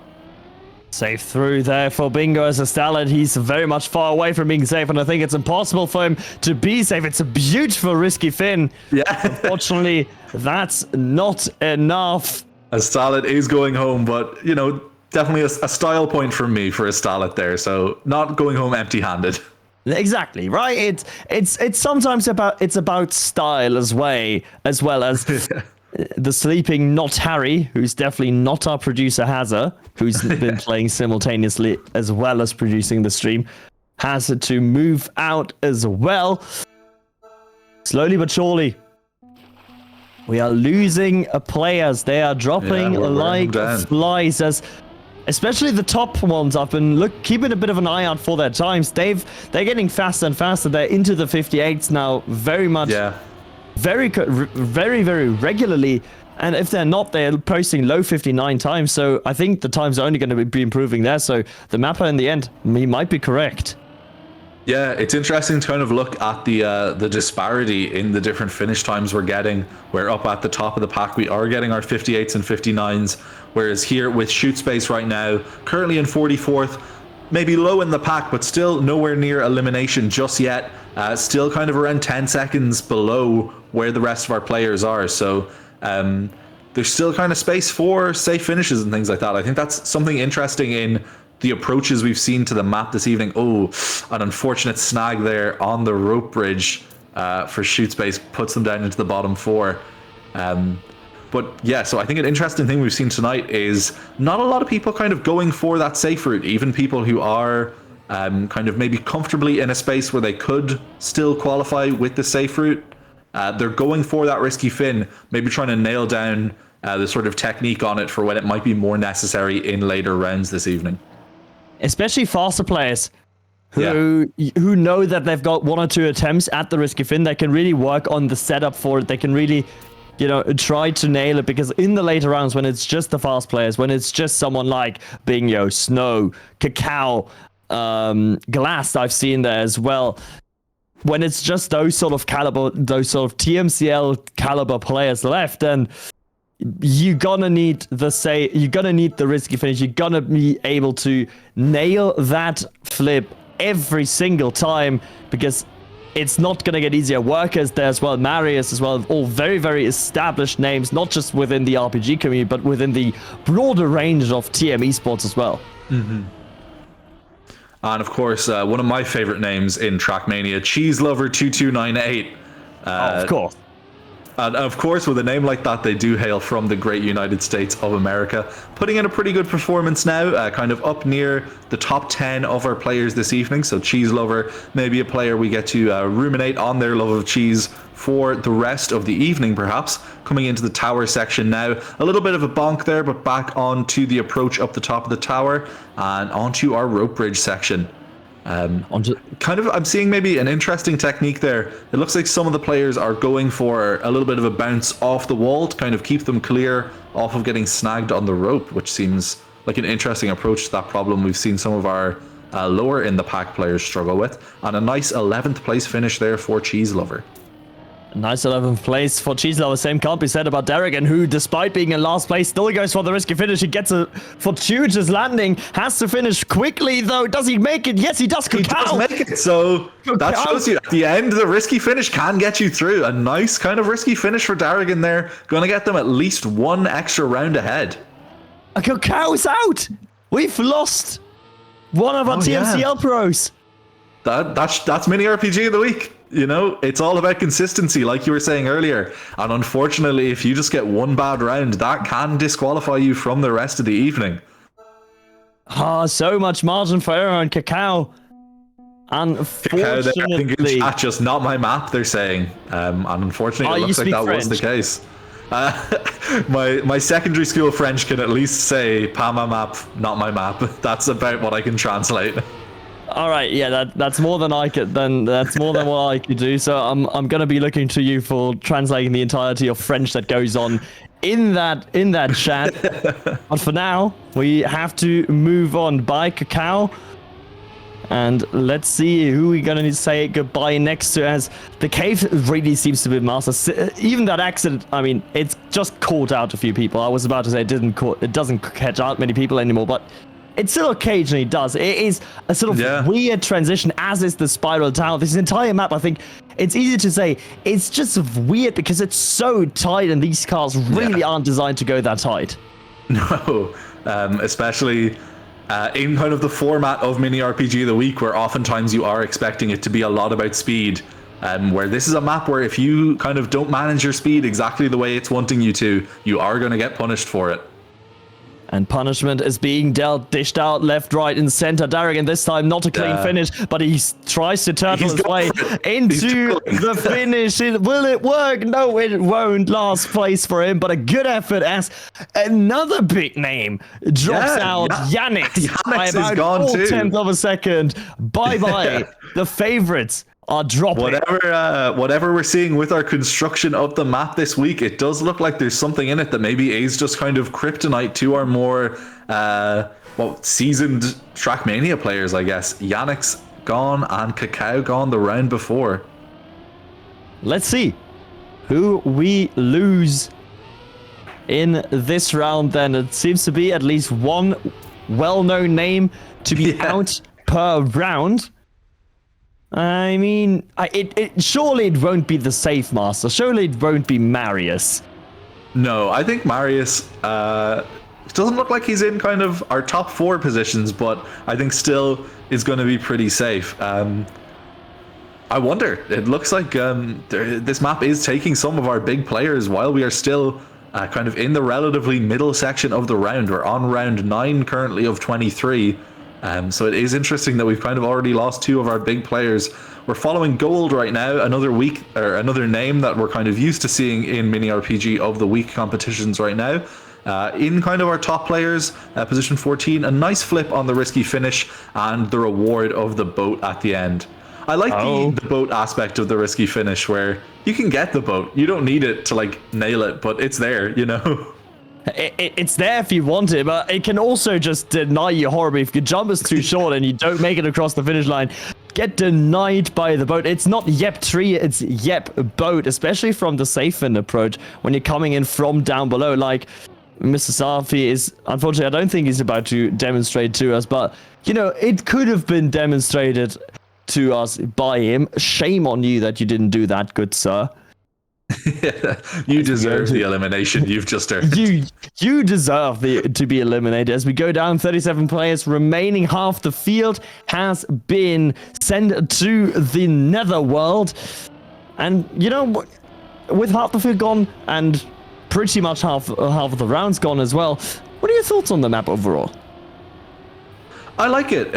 Safe through there for Bingo as a Stalin. He's very much far away from being safe, and I think it's impossible for him to be safe. It's a beautiful risky fin. Yeah. Unfortunately, that's not enough. A Stalin is going home, but, you know, definitely a style point from me for a Stalin there. So not going home empty-handed. Exactly, right? It's sometimes about style as well as the sleeping not Harry, who's definitely not our producer Hazza, who's been playing simultaneously as well as producing the stream, has to move out as well. Slowly but surely, we are losing players. They are dropping like flies, as especially the top ones. I've been keeping a bit of an eye out for their times. They're getting faster and faster. They're into the 58s now, very much. Yeah. Very, very regularly. And if they're not, they're posting low 59 times. So I think the times are only going to be improving there. So the mapper in the end, he might be correct. Yeah, it's interesting to kind of look at the disparity in the different finish times we're getting. Where up at the top of the pack, we are getting our 58s and 59s. Whereas here with Shoot Space right now, currently in 44th, maybe low in the pack, but still nowhere near elimination just yet. Still kind of around 10 seconds below where the rest of our players are. So there's still kind of space for safe finishes and things like that. I think that's something interesting in the approaches we've seen to the map this evening. Oh, an unfortunate snag there on the rope bridge for Shoot Space puts them down into the bottom 4. But yeah, so I think an interesting thing we've seen tonight is not a lot of people kind of going for that safe route. Even people who are kind of maybe comfortably in a space where they could still qualify with the safe route. They're going for that risky fin, maybe trying to nail down the sort of technique on it for when it might be more necessary in later rounds this evening. Especially faster players who know that they've got 1 or 2 attempts at the risky fin. They can really work on the setup for it. They can really, try to nail it, because in the later rounds, when it's just the fast players, when it's just someone like Bingo, Snow, Cacao, Glass, I've seen there as well, when it's just those sort of TMCL caliber players left, then you're gonna need the risky finish. You're gonna be able to nail that flip every single time, because it's not gonna get easier. Workers there as well, Marius as well, all very, very established names, not just within the RPG community, but within the broader range of TM esports as well. Mm-hmm. And of course, one of my favorite names in Trackmania, CheeseLover2298. Of course. And of course, with a name like that, they do hail from the great United States of America, putting in a pretty good performance now, kind of up near the top 10 of our players this evening. So Cheese Lover, maybe a player we get to ruminate on their love of cheese for the rest of the evening, perhaps. Coming into the tower section now, a little bit of a bonk there, but back onto the approach up the top of the tower and onto our rope bridge section. I'm seeing maybe an interesting technique there. It looks like some of the players are going for a little bit of a bounce off the wall to kind of keep them clear off of getting snagged on the rope, which seems like an interesting approach to that problem we've seen some of our lower in the pack players struggle with. And a nice 11th place finish there for Cheese Lover. Nice 11th place for Cheese Lover. Same can't be said about Derrigan, who, despite being in last place, still goes for the risky finish. He gets a fortuitous landing. Has to finish quickly, though. Does he make it? Yes, he does. He does make it. So that shows you at the end, the risky finish can get you through. A nice kind of risky finish for Derrigan there. Going to get them at least one extra round ahead. Cacao's out. We've lost one of our TMCL pros. That's mini RPG of the week. You know, it's all about consistency, like you were saying earlier. And unfortunately, if you just get one bad round, that can disqualify you from the rest of the evening. So much margin for error on Cacao. Unfortunately, Cacao, I think in chat, just not my map, they're saying. And unfortunately, it looks like that French was the case. My secondary school French can at least say, "Pas ma map, not my map." That's about what I can translate. All right, yeah, that's more than I could. That's more than what I could do. So I'm gonna be looking to you for translating the entirety of French that goes on in that chat. But for now, we have to move on. Bye, Cacao. And let's see who we're gonna need to say goodbye next to, as the cave really seems to be master. Even that accident, I mean, it's just caught out a few people. I was about to say it doesn't catch out many people anymore, but it still occasionally does. It is a sort of weird transition, as is the spiral tower. This entire map, I think, it's easy to say, it's just weird because it's so tight and these cars really aren't designed to go that tight. No, especially in kind of the format of Mini RPG of the Week, where oftentimes you are expecting it to be a lot about speed. Where this is a map where if you kind of don't manage your speed exactly the way it's wanting you to, you are going to get punished for it. And punishment is being dished out left, right, and center. Darrigan, this time not a clean finish, but he tries to turtle his way into the finish. Will it work? No, it won't. Last place for him, but a good effort as another big name drops out. Yannick by about 0.4 of a second. Bye-bye. The favorites are dropping. Whatever we're seeing with our construction of the map this week, it does look like there's something in it that maybe is just kind of kryptonite to our more seasoned Trackmania players, I guess. Yannick's gone and Cacao gone the round before. Let's see who we lose in this round then. It seems to be at least one well-known name to be out per round. I mean, surely it won't be the Safe Master. Surely it won't be Marius. No, I think Marius doesn't look like he's in kind of our top 4 positions, but I think still is going to be pretty safe. I wonder. It looks like this map is taking some of our big players while we are still kind of in the relatively middle section of the round. We're on round 9 currently of 23. So it is interesting that we've kind of already lost 2 of our big players. We're following Gold right now, another name that we're kind of used to seeing in Mini RPG of the Week competitions right now. In kind of our top players, position 14, a nice flip on the risky finish and the reward of the boat at the end. I like the boat aspect of the risky finish, where you can get the boat. You don't need it to like nail it, but it's there, you know? It's there if you want it, but it can also just deny you horribly if your jump is too short and you don't make it across the finish line. get denied by the boat. It's not Yep tree, it's Yep boat, especially from the safe-in approach when you're coming in from down below. Like, Mr. Safi is, unfortunately, I don't think he's about to demonstrate to us, but, you know, it could have been demonstrated to us by him. Shame on you that you didn't do that, good sir. You deserve the elimination you've just earned. You deserve to be eliminated. As we go down, 37 players remaining. Half the field has been sent to the netherworld. And, you know, with half the field gone and pretty much half of the rounds gone as well, what are your thoughts on the map overall? I like it.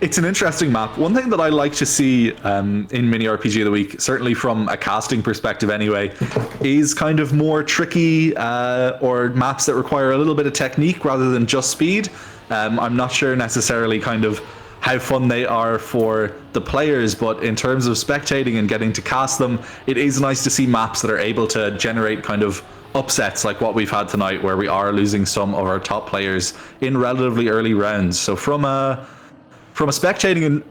It's an interesting map. One thing that I like to see in Mini RPG of the Week, certainly from a casting perspective anyway, is kind of more tricky or maps that require a little bit of technique rather than just speed. I'm not sure necessarily kind of how fun they are for the players, but in terms of spectating and getting to cast them, it is nice to see maps that are able to generate kind of upsets like what we've had tonight, where we are losing some of our top players in relatively early rounds. So from a spectating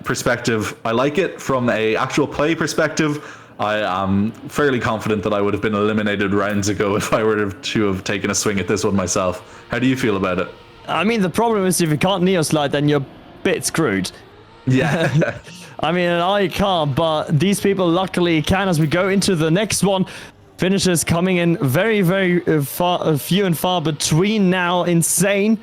perspective, I like it. From a actual play perspective, I am fairly confident that I would have been eliminated rounds ago if I were to have taken a swing at this one myself. How do you feel about it? I mean, the problem is if you can't Neo Slide, then you're a bit screwed. Yeah. I mean, I can't, but these people luckily can. As we go into the next one, finishers coming in very, very few and far between now. Insane.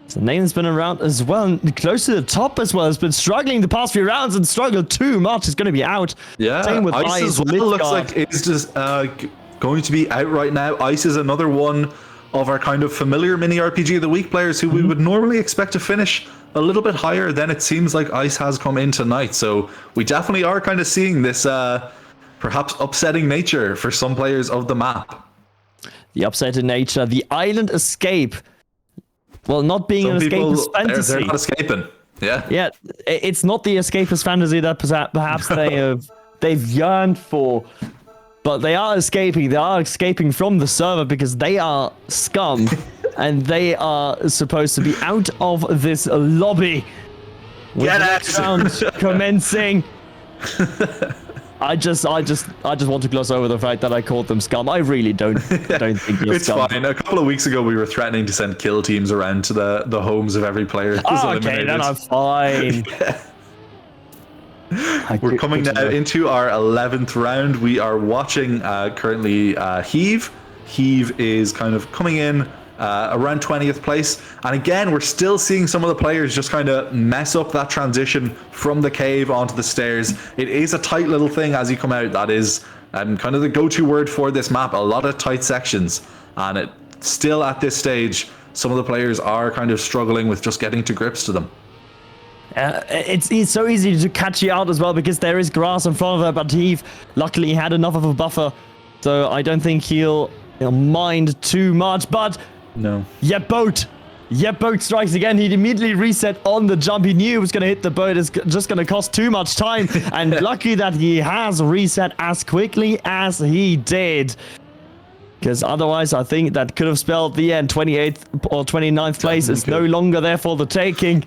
The name's been around as well, and close to the top as well. Has been struggling the past few rounds and struggled too much. It's going to be out. Yeah, same with Ice as well looks like it's just going to be out right now. Ice is another one of our kind of familiar Mini RPG of the Week players who we would normally expect to finish a little bit higher than it seems like Ice has come in tonight. So we definitely are kind of seeing this perhaps upsetting nature for some players of the map. The upsetting nature, the island escape. Well, not being some an escapist fantasy. They're not escaping. Yeah. Yeah, it's not the escapist fantasy that perhaps they've yearned for. But they are escaping. They are escaping from the server because they are scum. And they are supposed to be out of this lobby. Get the next round commencing. I just want to gloss over the fact that I called them scum. I really don't think you're it's scum. Fine. A couple of weeks ago, we were threatening to send kill teams around to the homes of every player who was eliminated. Okay, then I'm fine. We're coming now into our 11th round. We are watching currently Heave. Heave is kind of coming in around 20th place. And again, we're still seeing some of the players just kind of mess up that transition from the cave onto the stairs. It is a tight little thing as you come out. That is kind of the go-to word for this map. A lot of tight sections. And it still at this stage, some of the players are kind of struggling with just getting to grips to them. It's so easy to catch you out as well because there is grass in front of her, but Heave luckily had enough of a buffer, so I don't think he'll mind too much. But no. Yep, boat strikes again. He'd immediately reset on the jump. He knew it was going to hit the boat. It's just going to cost too much time, and lucky that he has reset as quickly as he did. Because otherwise, I think that could have spelled the end. 28th or 29th place is no longer there for the taking.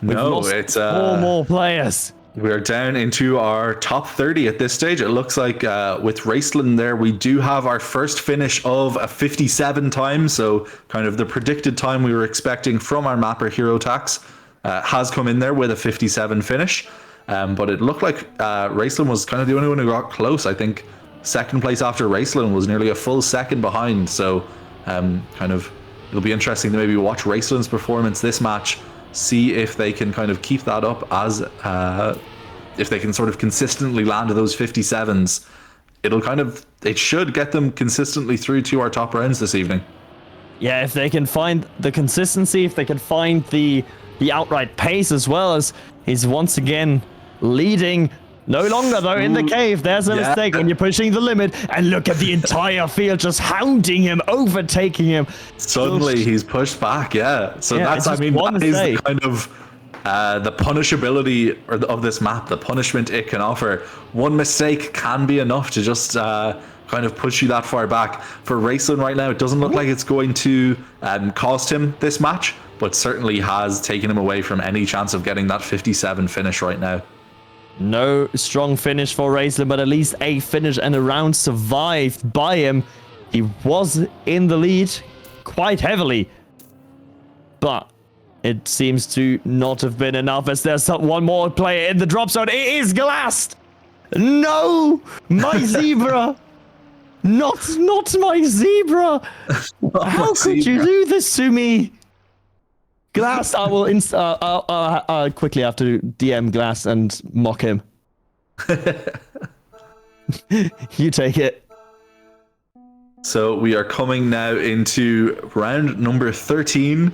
We've lost it's 4 more players. We're down into our top 30 at this stage. It looks like with Raceland there, we do have our first finish of a 57 time. So kind of the predicted time we were expecting from our mapper Hero Tax has come in there with a 57 finish. But it looked like Raceland was kind of the only one who got close. I think second place after Raceland was nearly a full second behind. So kind of it'll be interesting to maybe watch Raceland's performance this match. See if they can kind of keep that up as if they can sort of consistently land those 57s. It should get them consistently through to our top rounds this evening. Yeah, if they can find the consistency, if they can find the outright pace as well, as he's once again leading. No longer though in the cave. There's a mistake when you're pushing the limit, and look at the entire field just hounding him, overtaking him. Suddenly he's pushed back. So that's that is the kind of the punishability of this map, the punishment it can offer. One mistake can be enough to just kind of push you that far back. For Raceland right now, it doesn't look like it's going to cost him this match, but certainly has taken him away from any chance of getting that 57 finish right now. No strong finish for Raceland, but at least a finish and a round survived by him. He was in the lead quite heavily, but it seems to not have been enough as there's one more player in the drop zone. It is Glassed. No, my zebra. Not my zebra. How could you do this to me? Glass, I will I'll quickly have to DM Glass and mock him. You take it. So we are coming now into round number 13,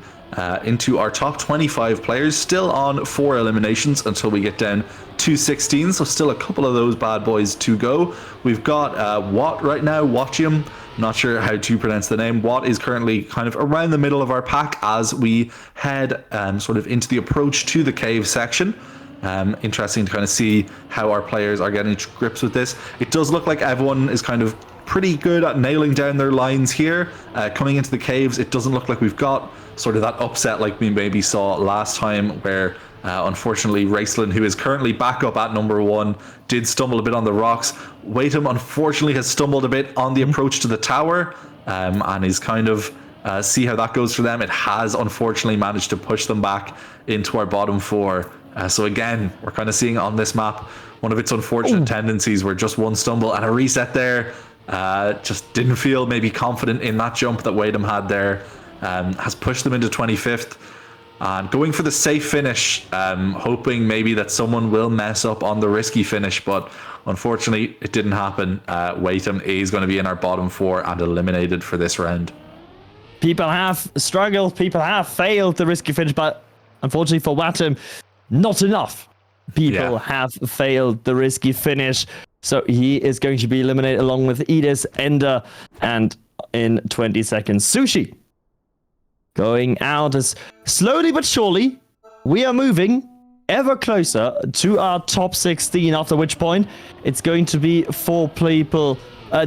into our top 25 players, still on 4 eliminations until we get down to 16, so still a couple of those bad boys to go. We've got Watt right now, Watchium, not sure how to pronounce the name. Watt is currently kind of around the middle of our pack as we head sort of into the approach to the cave section. Interesting to kind of see how our players are getting to grips with this. It does look like everyone is kind of pretty good at nailing down their lines here. Coming into the caves, it doesn't look like we've got sort of that upset like we maybe saw last time, where unfortunately Raceland, who is currently back up at number 1, did stumble a bit on the rocks. Waitham unfortunately has stumbled a bit on the approach to the tower, and is kind of see how that goes for them. It has unfortunately managed to push them back into our bottom 4. So again, we're kind of seeing on this map one of its unfortunate tendencies where just one stumble and a reset there. Just didn't feel maybe confident in that jump that Waitham had there. Has pushed them into 25th. And going for the safe finish, hoping maybe that someone will mess up on the risky finish, but unfortunately it didn't happen. Waitham is going to be in our bottom 4 and eliminated for this round. People have struggled, people have failed the risky finish, but unfortunately for Watham, not enough people have failed the risky finish. So he is going to be eliminated along with Edis, Ender, and in 20 seconds, Sushi. Going out as slowly but surely, we are moving ever closer to our top 16, after which point it's going to be 4 people,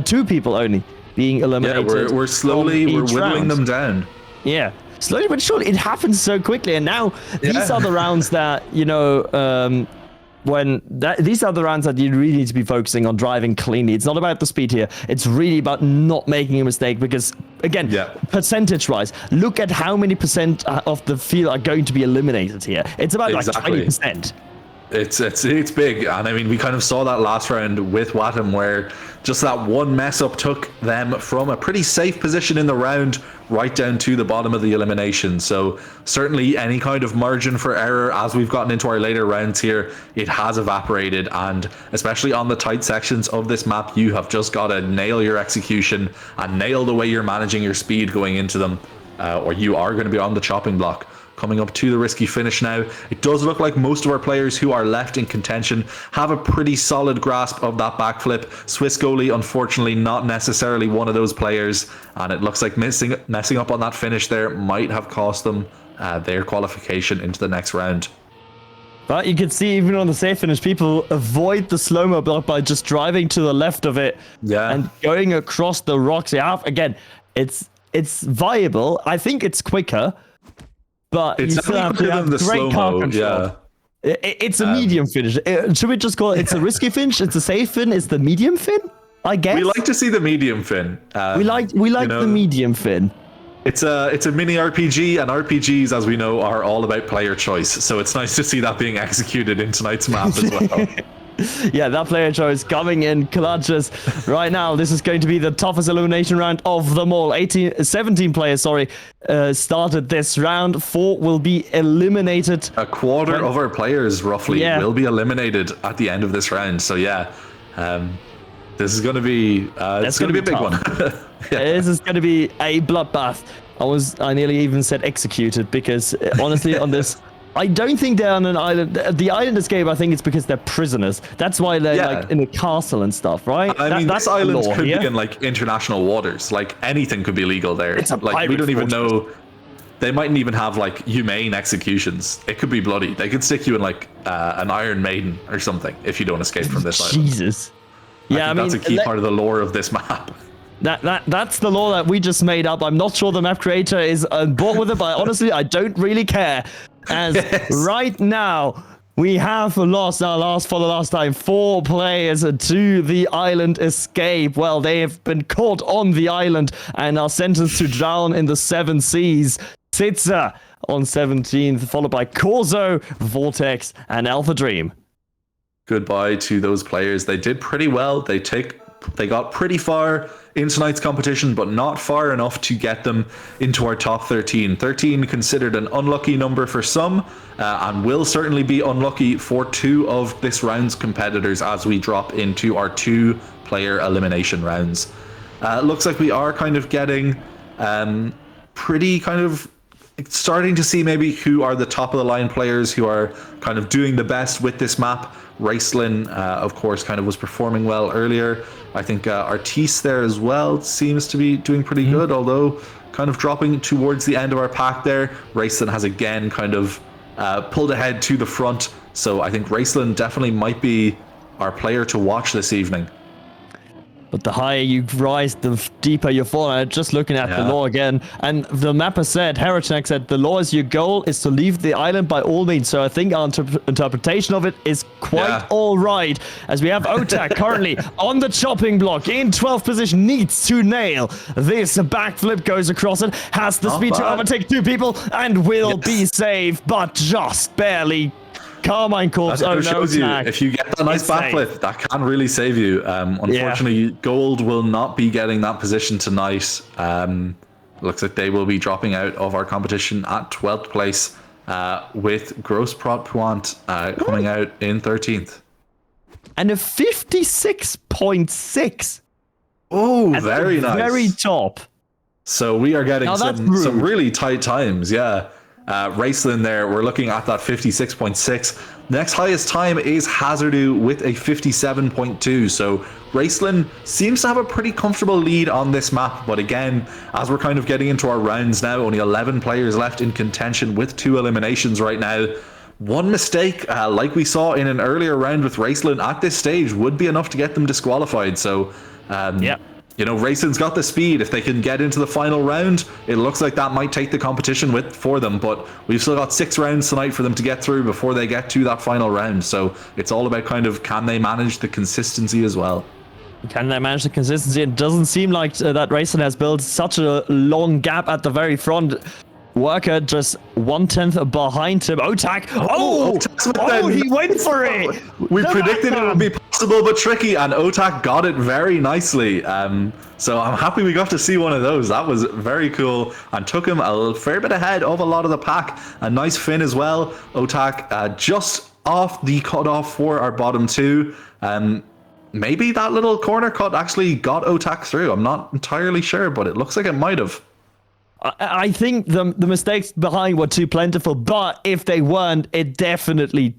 2 people only being eliminated. Yeah, we're slowly, we're whittling them down. Yeah, slowly but surely. It happens so quickly. And now these are the rounds that, you know, these are the rounds that you really need to be focusing on driving cleanly. It's not about the speed here. It's really about not making a mistake because, again, percentage-wise, look at how many percent of the field are going to be eliminated here. It's about like 20%. It's big, and I mean we kind of saw that last round with Watham where just that one mess up took them from a pretty safe position in the round right down to the bottom of the elimination. So certainly any kind of margin for error as we've gotten into our later rounds here, it has evaporated, and especially on the tight sections of this map, you have just got to nail your execution and nail the way you're managing your speed going into them, or you are going to be on the chopping block. Coming up to the risky finish now. It does look like most of our players who are left in contention have a pretty solid grasp of that backflip. Swiss goalie, unfortunately, not necessarily one of those players, and it looks like messing up on that finish there might have cost them their qualification into the next round. But you can see even on the safe finish, people avoid the slow-mo block by just driving to the left of it and going across the rocks. Yeah, again, it's viable. I think it's quicker. But it's you still have to have great car control. It's a medium finish. Should we just call it? It's a risky finish. It's a safe fin. It's the medium fin, I guess. We like to see the medium fin. We like the medium fin. It's a mini RPG, and RPGs, as we know, are all about player choice. So it's nice to see that being executed in tonight's map as well. Yeah, that player choice coming in clutches right now. This is going to be the toughest elimination round of them all. 17 players, started this round. 4 will be eliminated. A quarter of our players, roughly, will be eliminated at the end of this round. So this is going to be it's going to be a big one. This is going to be a bloodbath. I nearly even said executed because honestly, on this. I don't think they're on an island. The island escape, I think it's because they're prisoners. That's why they're like in a castle and stuff, right? I mean, this island could be in like international waters. Like anything could be legal there. It's like we don't even know. They mightn't even have like humane executions. It could be bloody. They could stick you in like an Iron Maiden or something if you don't escape from this island. Jesus. Yeah, I think that's a key part of the lore of this map. That's the lore that we just made up. I'm not sure the map creator is on board with it, but honestly, I don't really care. As right now, we have lost for the last time 4 players to the island escape. Well, they have been caught on the island and are sentenced to drown in the 7 seas. Sitza on 17th, followed by Corzo, Vortex, and Alpha Dream. Goodbye to those players. They did pretty well. They got pretty far in tonight's competition, but not far enough to get them into our top 13. 13 considered an unlucky number for some, and will certainly be unlucky for 2 of this round's competitors as we drop into our 2-player elimination rounds. Looks like we are kind of getting pretty kind of starting to see maybe who are the top of the line players who are kind of doing the best with this map. Raceland, of course, kind of was performing well earlier. I think Artis there as well seems to be doing pretty good, although kind of dropping towards the end of our pack there. Raceland has again kind of pulled ahead to the front, so I think Raceland definitely might be our player to watch this evening. But the higher you rise, the deeper you fall. And just looking at the lore again, and the mapper said, Heretic said, the lore is your goal is to leave the island by all means. So I think our interpretation of it is quite all right. As we have Otak currently on the chopping block in 12th position, needs to nail this backflip, goes across it, has the speed to overtake 2 people and will be saved, but just barely. Carmine Corpse, shows you, if you get that nice backflip, that can really save you. Unfortunately, Gold will not be getting that position tonight. Looks like they will be dropping out of our competition at 12th place, with Gross Prot Puant coming out in 13th. And a 56.6. Oh, very nice. Very top. So we are getting some really tight times, Raceland there, we're looking at that 56.6. Next highest time is Hazardu with a 57.2. So Raceland seems to have a pretty comfortable lead on this map. But again, as we're kind of getting into our rounds now, only 11 players left in contention with 2 eliminations right now. One mistake, like we saw in an earlier round with Raceland at this stage, would be enough to get them disqualified. So, you know, Raceland's got the speed. If they can get into the final round, it looks like that might take the competition for them. But we've still got 6 rounds tonight for them to get through before they get to that final round. So it's all about kind of, can they manage the consistency as well? Can they manage the consistency? It doesn't seem like that Raceland has built such a long gap at the very front. Worker just 1/10 behind him. Otak. Oh, he went for it. We predicted it would be possible but tricky, and Otak got it very nicely. So I'm happy we got to see one of those. That was very cool and took him a fair bit ahead of a lot of the pack. A nice fin as well. Otak just off the cutoff for our bottom 2. Maybe that little corner cut actually got Otak through. I'm not entirely sure, but it looks like it might have. I think the mistakes behind were too plentiful, but if they weren't, it definitely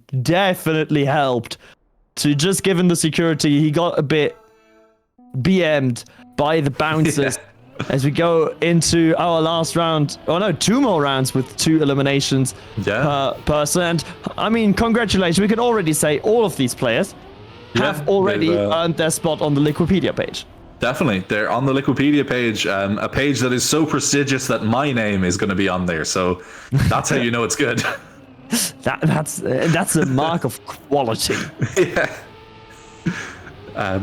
helped. To just given the security, he got a bit BM'd by the bouncers as we go into our last round. Oh no, 2 more rounds with 2 eliminations per person. And I mean, congratulations. We can already say all of these players have already earned their spot on the Liquipedia page. Definitely. They're on the Liquipedia page, a page that is so prestigious that my name is going to be on there. So that's how you know it's good. That's a mark of quality.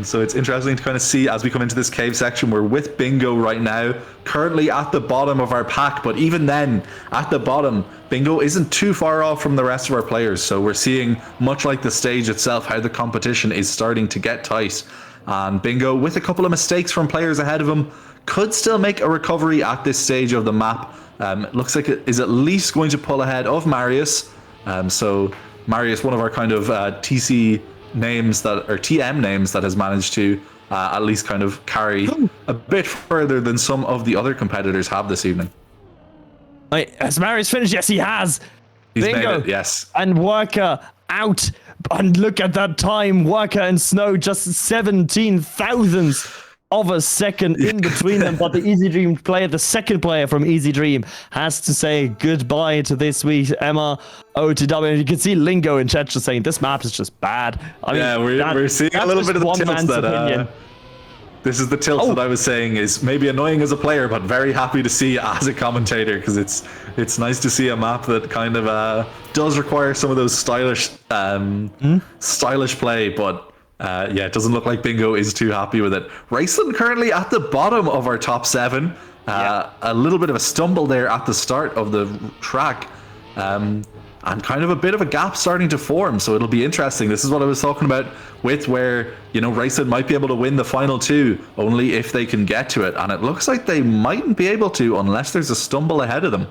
So it's interesting to kind of see as we come into this cave section. We're with Bingo right now, currently at the bottom of our pack. But even then, at the bottom, Bingo isn't too far off from the rest of our players. So we're seeing, much like the stage itself, how the competition is starting to get tight. And Bingo, with a couple of mistakes from players ahead of him, could still make a recovery at this stage of the map. It looks like it is at least going to pull ahead of Marius. So Marius, one of our kind of TC names TM names that has managed to at least kind of carry a bit further than some of the other competitors have this evening. Wait, has Marius finished? Yes, he has. He's Bingo. made it, yes. And Worker out. And look at that time. Worker and Snow just 17 thousandths of a second in between them. But the Easy Dream player, the second player from Easy Dream, has to say goodbye to this week's MROTW OTW. And you can see Lingo in chat just saying this map is just bad. I mean, Yeah, we're seeing a little bit of the tilt that this is the tilt that I was saying is maybe annoying as a player, but very happy to see as a commentator, because it's nice to see a map that kind of does require some of those stylish play, but yeah, it doesn't look like Bingo is too happy with it. Raceland currently at the bottom of our top 7. A little bit of a stumble there at the start of the track. And kind of a bit of a gap starting to form, so it'll be interesting. This is what I was talking about with where, you know, Raceland might be able to win the final 2 only if they can get to it, and it looks like they mightn't be able to unless there's a stumble ahead of them.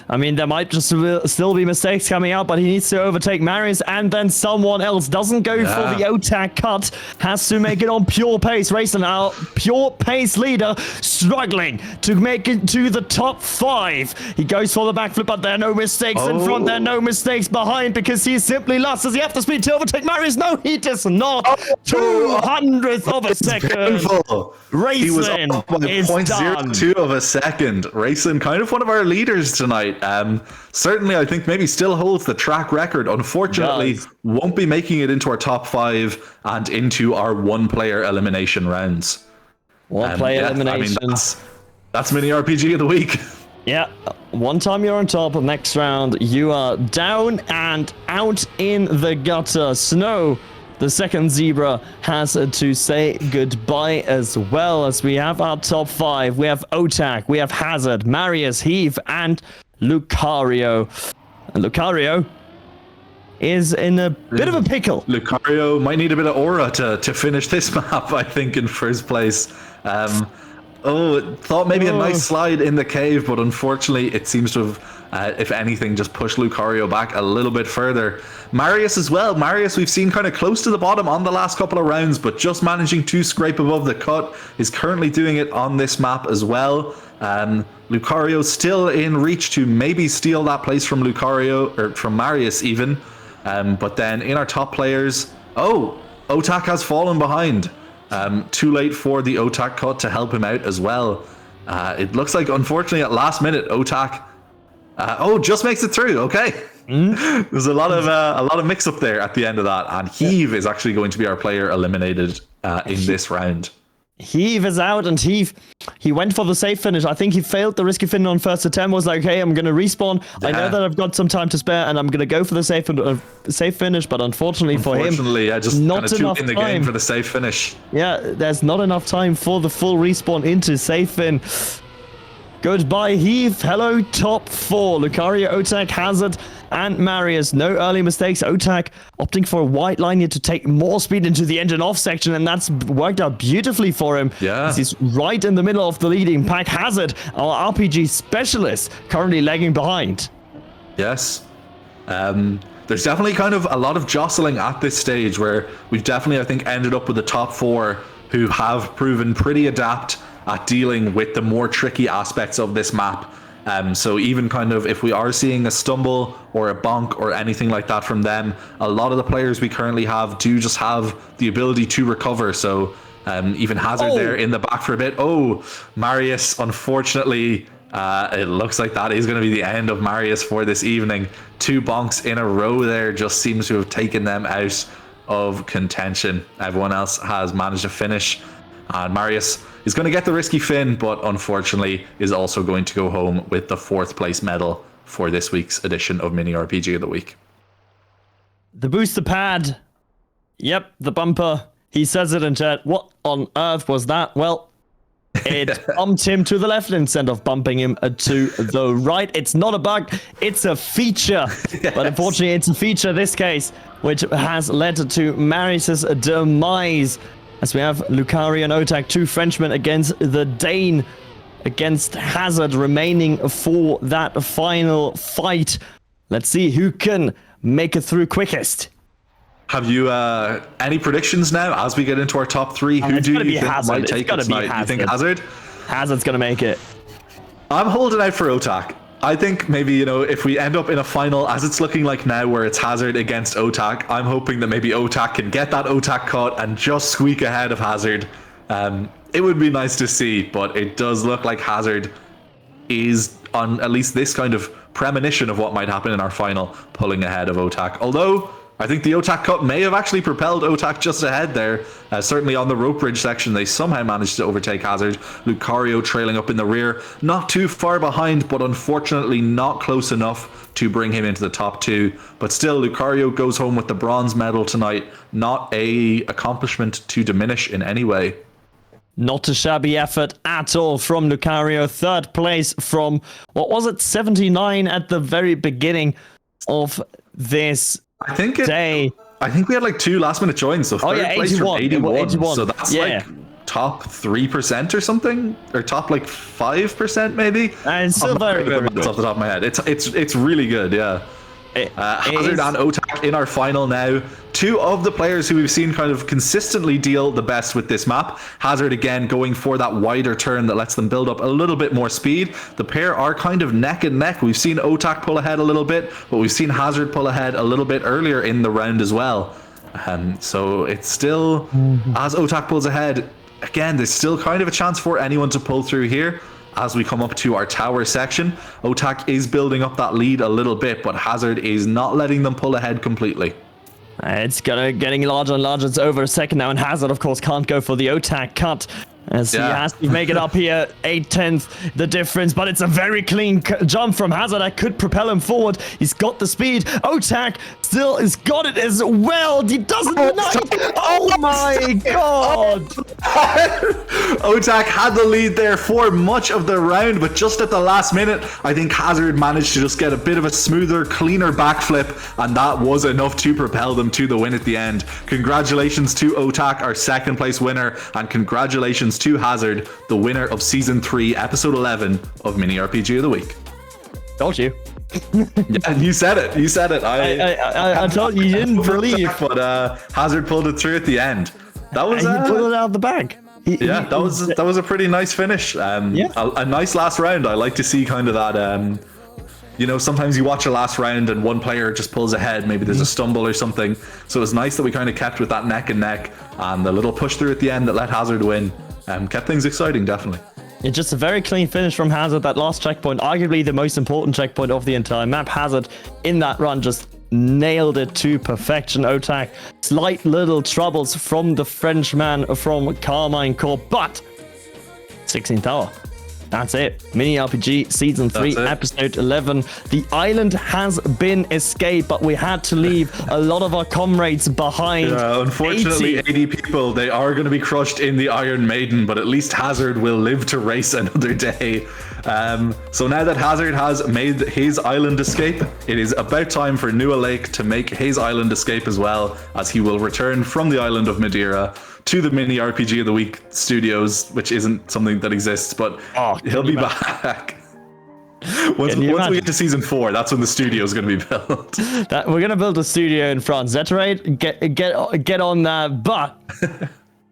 I mean, there might just still be mistakes coming out, but he needs to overtake Marius, and then someone else doesn't go for the OTAC cut, has to make it on pure pace. Raceland, our pure pace leader, struggling to make it to the top 5. He goes for the backflip, but there are no mistakes in front, there are no mistakes behind, because he's simply lost. Does he have the speed to overtake Marius? No, he does not. 200th of a second. Raceland is done. 0.02 of a second. Raceland, kind of one of our leaders tonight. Certainly, I think maybe still holds the track record. Unfortunately, won't be making it into our top 5 and into our one-player elimination rounds. One-player elimination. I mean, that's mini RPG of the week. Yeah, one time you're on top, next round you are down and out in the gutter. Snow, the second zebra, has to say goodbye as well, as we have our top 5. We have OTAC, we have Hazard, Marius, Heave, and Lucario. And Lucario is in a bit of a pickle. Lucario might need a bit of aura to finish this map, I think, in first place. Thought maybe a nice slide in the cave, but unfortunately it seems to have, if anything, just pushed Lucario back a little bit further. Marius as well. Marius, we've seen kind of close to the bottom on the last couple of rounds, but just managing to scrape above the cut, is currently doing it on this map as well. Lucario still in reach to maybe steal that place from Lucario, or from Marius even. But then in our top players, OTAC has fallen behind. Too late for the OTAC cut to help him out as well. It looks like, unfortunately, at last minute, OTAC just makes it through. Okay. There's a lot of mix up there at the end of that, and Heave is actually going to be our player eliminated in this round. Heave is out, and he went for the safe finish. I think he failed the risky finish on first attempt. Was like, hey, I'm going to respawn. I know that I've got some time to spare, and I'm going to go for the safe finish. But unfortunately for him, just not enough in the time game for the safe finish. Yeah, there's not enough time for the full respawn into safe fin. Goodbye, Heave. Hello, top 4. Lucario, OTAC, Hazard, and Marius. No early mistakes. OTAC opting for a white line here to take more speed into the engine off section, and that's worked out beautifully for him. Yeah. He's right in the middle of the leading pack. Hazard, our RPG specialist, currently lagging behind. Yes. There's definitely kind of a lot of jostling at this stage, where we've definitely, I think, ended up with the top 4 who have proven pretty adept at dealing with the more tricky aspects of this map. So even kind of if we are seeing a stumble or a bonk or anything like that from them, a lot of the players we currently have do just have the ability to recover. So even Hazard there in the back for a bit. Marius, unfortunately, it looks like that is going to be the end of Marius for this evening. 2 bonks in a row there just seems to have taken them out of contention. Everyone else has managed to finish, and Marius is going to get the risky fin, but unfortunately is also going to go home with the 4th place medal for this week's edition of Mini RPG of the Week. The booster pad. Yep, the bumper. He says it in chat. What on earth was that? Well, it bumped him to the left instead of bumping him to the right. It's not a bug, it's a feature. Yes. But unfortunately, it's a feature this case, which has led to Marius's demise. As we have Lucario and OTAC, 2 Frenchmen against the Dane, against Hazard, remaining for that final fight. Let's see who can make it through quickest. Have you any predictions now as we get into our top 3? Who do you think might take it tonight? You think Hazard? Hazard's going to make it. I'm holding out for OTAC. I think maybe, if we end up in a final, as it's looking like now, where it's Hazard against OTAC, I'm hoping that maybe OTAC can get that OTAC cut and just squeak ahead of Hazard. It would be nice to see, but it does look like Hazard is, on at least this kind of premonition of what might happen in our final, pulling ahead of OTAC. Although I think the OTAC cut may have actually propelled OTAC just ahead there. Certainly on the rope bridge section, they somehow managed to overtake Hazard. Lucario trailing up in the rear, not too far behind, but unfortunately not close enough to bring him into the top 2. But still, Lucario goes home with the bronze medal tonight. Not a accomplishment to diminish in any way. Not a shabby effort at all from Lucario. 3rd place from, what was it, 79 at the very beginning of this day. I think we had like 2 last minute joins. So 3rd place 81. from 81. 81. So that's like top 3% or something, or top like 5% maybe. And still very good. Off the top of my head, it's really good. Yeah. Hazard and OTAC in our final now. 2 of the players who we've seen kind of consistently deal the best with this map. Hazard again going for that wider turn that lets them build up a little bit more speed. The pair are kind of neck and neck. We've seen OTAC pull ahead a little bit, but we've seen Hazard pull ahead a little bit earlier in the round as well. So it's still, as OTAC pulls ahead, again, there's still kind of a chance for anyone to pull through here. As we come up to our tower section, OTAC is building up that lead a little bit, but Hazard is not letting them pull ahead completely. It's getting larger and larger. It's over a second now, and Hazard, of course, can't go for the OTAC cut, as he has to make it up here. 8/10 the difference, but it's a very clean jump from Hazard that could propel him forward. He's got the speed. OTAC still has got it as well. He doesn't. Oh my god! OTAC had the lead there for much of the round, but just at the last minute, I think Hazard managed to just get a bit of a smoother, cleaner backflip, and that was enough to propel them to the win at the end. Congratulations to OTAC, our 2nd place winner, and congratulations to Hazard, the winner of Season 3, Episode 11 of Mini RPG of the Week. Told you. Yeah, you said it. You said it. I told you didn't believe. But Hazard pulled it through at the end. That was he pulled it out of the bag. That was a pretty nice finish. A nice last round. I like to see kind of that. Sometimes you watch a last round and one player just pulls ahead. Maybe there's a stumble or something. So it was nice that we kind of kept with that neck and neck, and the little push through at the end that let Hazard win. Kept things exciting, definitely. It's just a very clean finish from Hazard. That last checkpoint, arguably the most important checkpoint of the entire map. Hazard in that run just nailed it to perfection. OTAC, slight little troubles from the Frenchman from Carmine Corp, but 16th hour. That's it. Mini RPG Season 3, Episode 11. The island has been escaped, but we had to leave a lot of our comrades behind. Yeah, unfortunately, 80 people, they are going to be crushed in the Iron Maiden, but at least Hazard will live to race another day. So now that Hazard has made his island escape, it is about time for Nua Lake to make his island escape as well, as he will return from the island of Madeira to the Mini RPG of the Week studios, which isn't something that exists, but he'll be back. Once we get to Season 4, that's when the studio is going to be built. We're going to build a studio in France. Zeterate, get on that. But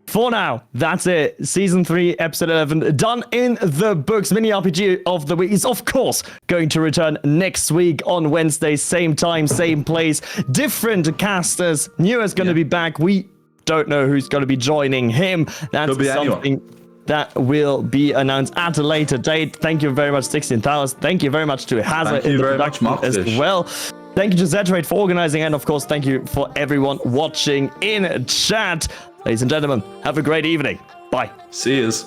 for now, that's it. Season 3, Episode 11, done in the books. Mini RPG of the Week is, of course, going to return next week on Wednesday. Same time, same place. Different casters. Nua's going to be back. We don't know who's going to be joining him. That's something that will be announced at a later date. Thank you very much, 16th Hours. Thank you very much to Hazard in the production as well. Thank you to Zeterate for organizing, and of course, thank you for everyone watching in chat. Ladies and gentlemen, have a great evening. Bye. See yous.